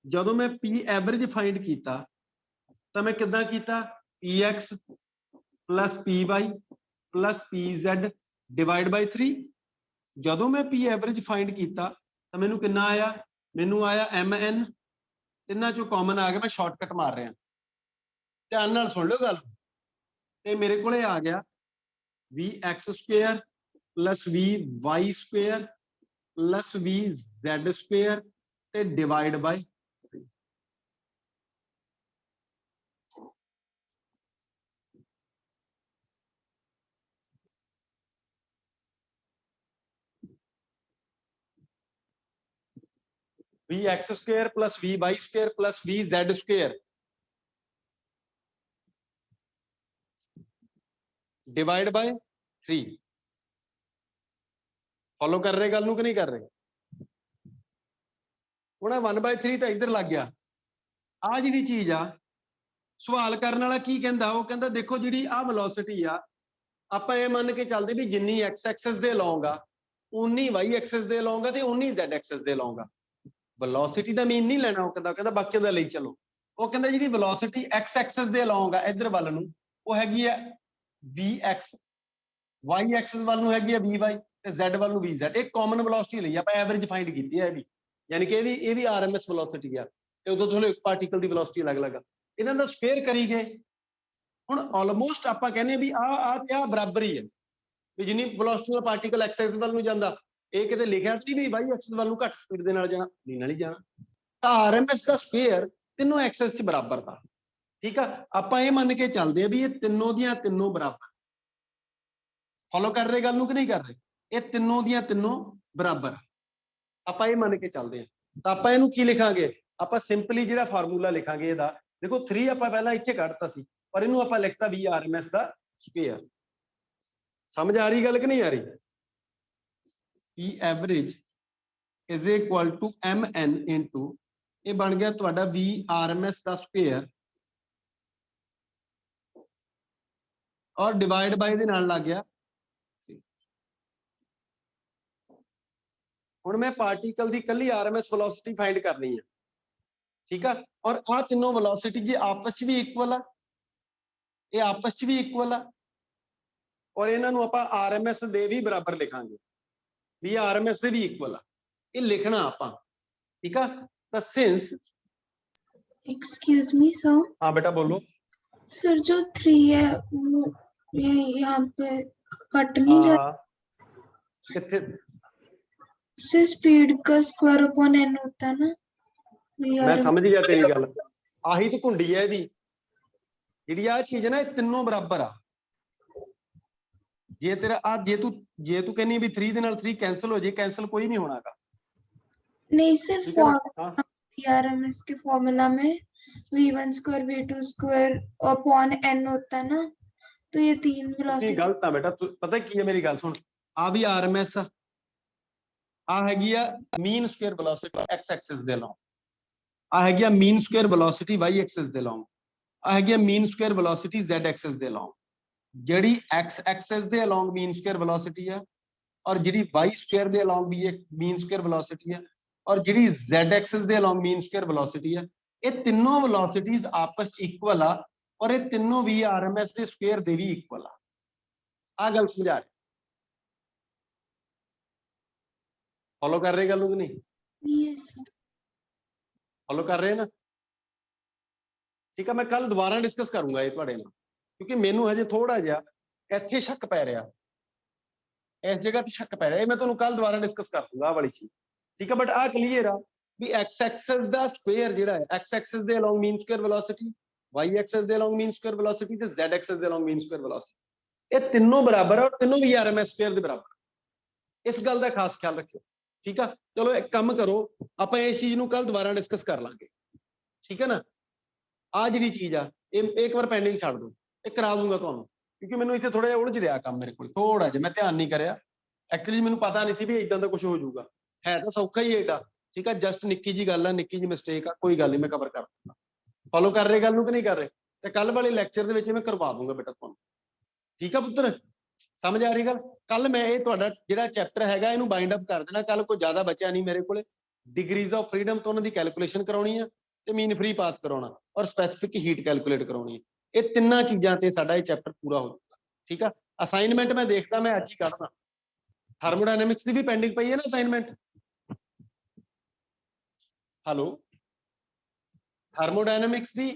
ਜਦੋਂ ਮੈਂ ਪੀ ਐਵਰੇਜ ਫਾਈਂਡ ਕੀਤਾ ਤਾਂ ਮੈਂ ਕਿੱਦਾਂ ਕੀਤਾ? px plus py plus pz divide by 3। ਜਦੋਂ ਮੈਂ ਪੀ ਐਵਰੇਜ ਫਾਈਂਡ ਕੀਤਾ ਤਾਂ ਮੈਨੂੰ ਕਿੰਨਾ ਆਇਆ? ਮੈਨੂੰ ਆਇਆ mn। ਤਿੰਨਾਂ ਚੋਂ ਕਾਮਨ ਆ ਗਿਆ, ਮੈਂ ਸ਼ਾਰਟਕਟ ਮਾਰ ਰਿਹਾ। ਧਿਆਨ ਨਾਲ ਸੁਣ ਲਿਓ ਗੱਲ। ਤੇ ਮੇਰੇ ਕੋਲੇ ਆ ਗਿਆ vx square plus vy square plus vz square ਤੇ divide by 3। vx square plus vy square plus vz square divide by 3। Follow ਕਰ ਰਹੇ ਗੱਲ ਨੂੰ ਕਿ ਨਹੀਂ ਕਰ ਰਹੇ? ਹੁਣ 1/3 ਤਾਂ ਇੱਧਰ ਲੱਗ ਗਿਆ। ਆ ਜਿਹੜੀ ਚੀਜ਼ ਆ, ਸਵਾਲ ਕਰਨ ਵਾਲਾ ਕੀ ਕਹਿੰਦਾ? ਉਹ ਕਹਿੰਦਾ ਦੇਖੋ ਜਿਹੜੀ ਆ ਵੈਲੋਸਿਟੀ ਆ, ਆਪਾਂ ਇਹ ਮੰਨ ਕੇ ਚੱਲਦੇ ਵੀ ਜਿੰਨੀ x ਐਕਸਿਸ ਦੇ ਅਲੋਂਗ ਆ ਉਨੀ y ਐਕਸਿਸ ਦੇ ਅਲੋਂਗ ਆ ਤੇ ਉਨੀ z ਐਕਸਿਸ ਦੇ ਅਲੋਂਗ ਆ। ਵੈਲੋਸਿਟੀ ਦਾ ਮੀਨ ਨਹੀਂ ਲੈਣਾ ਉਹ ਕਹਿੰਦਾ ਬਾਕੀਆਂ ਦਾ ਲਈ ਚਲੋ। ਉਹ ਕਹਿੰਦਾ ਜਿਹੜੀ ਵੈਲੋਸਿਟੀ x ਐਕਸਿਸ ਦੇ ਅਲੋਂਗ ਆ ਇੱਧਰ ਵੱਲ ਨੂੰ, ਉਹ ਹੈਗੀ ਆ vx, y ਐਕਸਿਸ ਵੱਲ ਨੂੰ ਹੈਗੀ ਆ vy ਤੇ z ਵੱਲ ਨੂੰ vz। ਇਹ ਕਾਮਨ ਵੈਲੋਸਿਟੀ ਲਈ ਆਪਾਂ ਐਵਰੇਜ ਫਾਈਂਡ ਕੀਤੀ ਹੈ ਇਹ ਵੀ, ਯਾਨੀ ਕਿ ਇਹ ਵੀ RMS ਵੈਲੋਸਿਟੀ ਆ ਤੇ ਉਦੋਂ ਤੁਹਾਨੂੰ ਇੱਕ ਪਾਰਟੀਕਲ ਦੀ ਵੈਲੋਸਿਟੀ ਅਲੱਗ-ਅਲੱਗ ਆ। ਇਹਨਾਂ ਦਾ ਸਕੁਅਰ ਕਰੀ ਗਏ। ਹੁਣ ਆਲਮੋਸਟ ਆਪਾਂ ਕਹਿੰਦੇ ਵੀ ਆ ਬਰਾਬਰ ਹੀ ਹੈ ਵੀ ਜਿੰਨੀ ਵੈਲੋਸਿਟੀ ਦਾ ਪਾਰਟੀਕਲ x ਐਕਸਿਸ ਵੱਲ ਨੂੰ ਜਾਂਦਾ। ਇਹ ਕਿਤੇ ਲਿਖਿਆ ਨਹੀਂ ਵੀ y ਐਕਸਿਸ ਵੱਲ ਨੂੰ ਘੱਟ ਸਪੀਡ ਦੇ ਨਾਲ ਜਾਣਾ, ਨਹੀਂ ਨਾਲ ਹੀ ਜਾਣਾ। ਤਾਂ RMS ਦਾ ਸਕੁਅਰ ਤਿੰਨੋਂ ਐਕਸਿਸ 'ਚ ਬਰਾਬਰ ਦਾ। ਠੀਕ ਆ, ਆਪਾਂ ਇਹ ਮੰਨ ਕੇ ਚੱਲਦੇ ਆ ਵੀ ਇਹ ਤਿੰਨੋਂ ਦੀਆਂ ਤਿੰਨੋਂ ਬਰਾਬਰ। ਫੋਲੋ ਕਰ ਰਹੇ ਗੱਲ ਨੂੰ ਕਿ ਨਹੀਂ ਕਰ ਰਹੇ? ਇਹ ਤਿੰਨੋਂ ਦੀਆਂ ਤਿੰਨੋਂ ਬਰਾਬਰ ਆਪਾਂ ਇਹ ਮੰਨ ਕੇ ਚੱਲਦੇ ਆ। ਤਾਂ ਆਪਾਂ ਇਹਨੂੰ ਕੀ ਲਿਖਾਂਗੇ? ਆਪਾਂ ਸਿੰਪਲੀ ਜਿਹੜਾ ਫਾਰਮੂਲਾ ਲਿਖਾਂਗੇ ਇਹਦਾ, ਦੇਖੋ 3 ਆਪਾਂ ਪਹਿਲਾਂ ਇੱਥੇ ਕੱਢਤਾ ਸੀ ਪਰ ਇਹਨੂੰ ਆਪਾਂ ਲਿਖਤਾ ਵੀ RMS ਦਾ ਸਕੁਅਰ। ਸਮਝ ਆ ਰਹੀ ਗੱਲ ਕਿ ਨਹੀਂ ਆ ਰਹੀ? P average is equal to mn into, ਇਹ ਬਣ ਗਿਆ ਤੁਹਾਡਾ VRMS ਦਾ ਸਕੁਅਰ ਔਰ ਡਿਵਾਈਡ ਬਾਈ ਦੇ ਨਾਲ ਲੱਗ ਗਿਆ। ਹੁਣ ਮੈਂ ਪਾਰਟੀਕਲ ਦੀ ਕੱਲੀ RMS ਵੈਲੋਸਿਟੀ ਫਾਈਂਡ ਕਰਨੀ ਹੈ। ਠੀਕ ਆ, ਔਰ ਆ ਤਿੰਨੋਂ ਵੈਲੋਸਿਟੀ ਜੇ ਆਪਸ 'ਚ ਵੀ ਇਕੁਅਲ ਆ, ਇਹ ਆਪਸ 'ਚ ਵੀ ਇਕੁਅਲ ਆ ਔਰ ਇਹਨਾਂ ਨੂੰ ਆਪਾਂ RMS ਦੇ ਵੀ ਬਰਾਬਰ ਲਿਖਾਂਗੇ ਵੀ RMS ਦੇ ਵੀ ਇਕੁਅਲ ਆ। ਇਹ ਲਿਖਣਾ ਆਪਾਂ। ठीक है, तो सिंस, एक्सक्यूज मी सर। हाँ बेटा बोलो। सर जो 3 है वो ये यहाँ पे कट नहीं जा, कितने? सर स्पीड का स्क्वायर अपॉन n होता है ना। मैं समझ गया तेरी गल। आही तो कुंडी है दी जिहड़ी आ चीज है ना, तीनों बराबर आ। जे तेरा आ जे तू कहनी भी 3 दे नाल 3 कैंसिल हो जाए, कैंसिल कोई नहीं होना का। नहीं सर, RMS के फॉर्मूला में v1 square v2 square upon n होता है ना, तो ये 3 वेलोसिटी गलत है बेटा। पता की है, मेरी गल सुन। आ भी RMS आ हैगी आ mean square velocity x axis दे अलोंग, आ हैगी आ mean square velocity y axis दे अलोंग, आ हैगी आ mean square velocity z axis दे अलोंग। ਜਿਹੜੀ x एक्सिस दे अलोंग मीन स्क्वायर वेलोसिटी है और ਜਿਹੜੀ y स्क्वायर दे अलोंग भी एक मीन स्क्वायर वेलोसिटी है और ਜਿਹੜੀ z एक्सिस दे अलोंग मीन स्क्वायर वेलोसिटी है, ਇਹ ਤਿੰਨੋਂ वेलोसिटीज आपस ਚ इक्वल आ और ਇਹ ਤਿੰਨੋਂ ਵੀ RMS ਦੇ ਸਕੁਅਰ ਦੇ ਵੀ इक्वल आ। ਆ ਗੱਲ ਸਮਝਾ ਰਹੇ? ਫੋਲੋ ਕਰ ਰਹੇ ਗੱਲ ਨੂੰ ਕਿ ਨਹੀਂ? यस ਫੋਲੋ ਕਰ ਰਹੇ ਨਾ? ਠੀਕ ਆ, ਮੈਂ ਕੱਲ ਦੁਬਾਰਾ ਡਿਸਕਸ ਕਰੂੰਗਾ ਇਹ ਤੁਹਾਡੇ ਨਾਲ, ਕਿਉਂਕਿ ਮੈਨੂੰ ਹਜੇ ਥੋੜਾ ਜਿਹਾ ਇੱਥੇ ਸ਼ੱਕ ਪੈ ਰਿਹਾ, ਇਸ ਜਗ੍ਹਾ ਤੇ ਸ਼ੱਕ ਪੈ ਰਿਹਾ। ਇਹ ਮੈਂ ਤੁਹਾਨੂੰ ਕੱਲ ਦੁਬਾਰਾ ਡਿਸਕਸ ਕਰ ਦੂੰਗਾ ਆ ਵਾਲੀ ਚੀਜ਼। ਠੀਕ ਆ, ਬਟ ਆ ਕਲੀਅਰ ਆ ਵੀ x ਐਕਸਿਸ ਦਾ ਸਕੁਅਰ ਜਿਹੜਾ ਹੈ, x ਐਕਸਿਸ ਦੇ ਅਲੋਂਗ ਮੀਨ ਸਕੁਅਰ ਵੈਲੋਸਿਟੀ, y ਐਕਸਿਸ ਦੇ ਅਲੋਂਗ ਮੀਨ ਸਕੁਅਰ ਵੈਲੋਸਿਟੀ ਤੇ z ਐਕਸਿਸ ਦੇ ਅਲੋਂਗ ਮੀਨ ਸਕੁਅਰ ਵੈਲੋਸਿਟੀ, ਇਹ ਤਿੰਨੋਂ ਬਰਾਬਰ ਆ ਔਰ ਤਿੰਨੋਂ ਵੀ RMS ਸਕੁਅਰ ਦੇ ਬਰਾਬਰ। ਇਸ ਗੱਲ ਦਾ ਖਾਸ ਖਿਆਲ ਰੱਖਿਓ। ਠੀਕ ਆ, ਚਲੋ ਇੱਕ ਕੰਮ ਕਰੋ, ਆਪਾਂ ਇਸ ਚੀਜ਼ ਨੂੰ ਕੱਲ ਦੁਬਾਰਾ ਡਿਸਕਸ ਕਰ ਲਾਂਗੇ। ਠੀਕ ਹੈ ਨਾ? ਆ ਜਿਹੜੀ ਚੀਜ਼ ਆ ਇਹ ਇੱਕ ਵਾਰ ਪੈਂਡਿੰਗ ਛੱਡ ਦੋ, ਇਹ ਕਰਾ ਦੂੰਗਾ ਤੁਹਾਨੂੰ, ਕਿਉਂਕਿ ਮੈਨੂੰ ਇੱਥੇ ਥੋੜਾ ਜਿਹਾ ਉਲਝ ਰਿਹਾ ਕੰਮ, ਮੇਰੇ ਕੋਲ ਥੋੜਾ ਜਿਹਾ ਮੈਂ ਧਿਆਨ ਨਹੀਂ ਕਰਿਆ। ਐਕਚੁਅਲੀ ਮੈਨੂੰ ਪਤਾ ਨਹੀਂ ਸੀ ਵੀ ਇਦਾਂ ਦਾ ਕੁਝ ਹੋ ਜਾਊਗਾ। ਹੈ ਤਾਂ ਸੌਖਾ ਹੀ ਏਡਾ, ठीक है, जस्ट निक्की जी गल है, निक्की जी मिस्टेक आ, कोई गल नहीं, मैं कवर कर दूंगा। फॉलो कर रहे गल नूं कि नहीं कर रहे? ते कल वाले लैक्चर दे विच मैं करवा दूंगा बेटा तुहानूं। ठीक है पुत्र, समझ आ रही गल? कल मैं ये तुहाडा जिहड़ा चैप्टर हैगा इहनूं बाइंड अप कर देना। कल कोई ज्यादा बचा नहीं मेरे कोले। डिग्रीज ऑफ फ्रीडम तो उन्हां दी कैलकुलेशन कराउणी है ते मीन फ्री पाथ कराउणा और स्पैसिफिक हीट कैलकुलेट कराउणी है। ये तिन्नां चीज़ां ते साडा ये चैप्टर पूरा हो जाएगा। ठीक है, असाइनमेंट मैं देखदा मैं अज ही करदा। थर्मोडायनेमिक्स की भी पेंडिंग पई है ना असाइनमेंट। हेलो, थर्मोडायनेमिक्स की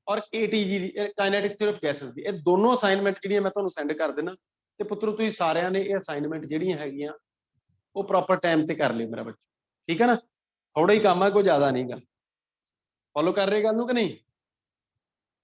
और KTG दी, काइनेटिक थ्योरी ऑफ गैसेस दी, ये दोनों असाइनमेंट जिहड़ियां मैं तुहानूं सेंड कर देना। ते पुत्रो तुसीं सारिਆਂ ने ये असाइनमेंट जिहड़ियां हैगियां वो प्रॉपर टाइम ते कर लियो मेरा बच्चा। ठीक है ना, थोड़ा ही काम है, कोई ज्यादा नहीं गा। फॉलो कर रहे गल नूं कि नहीं?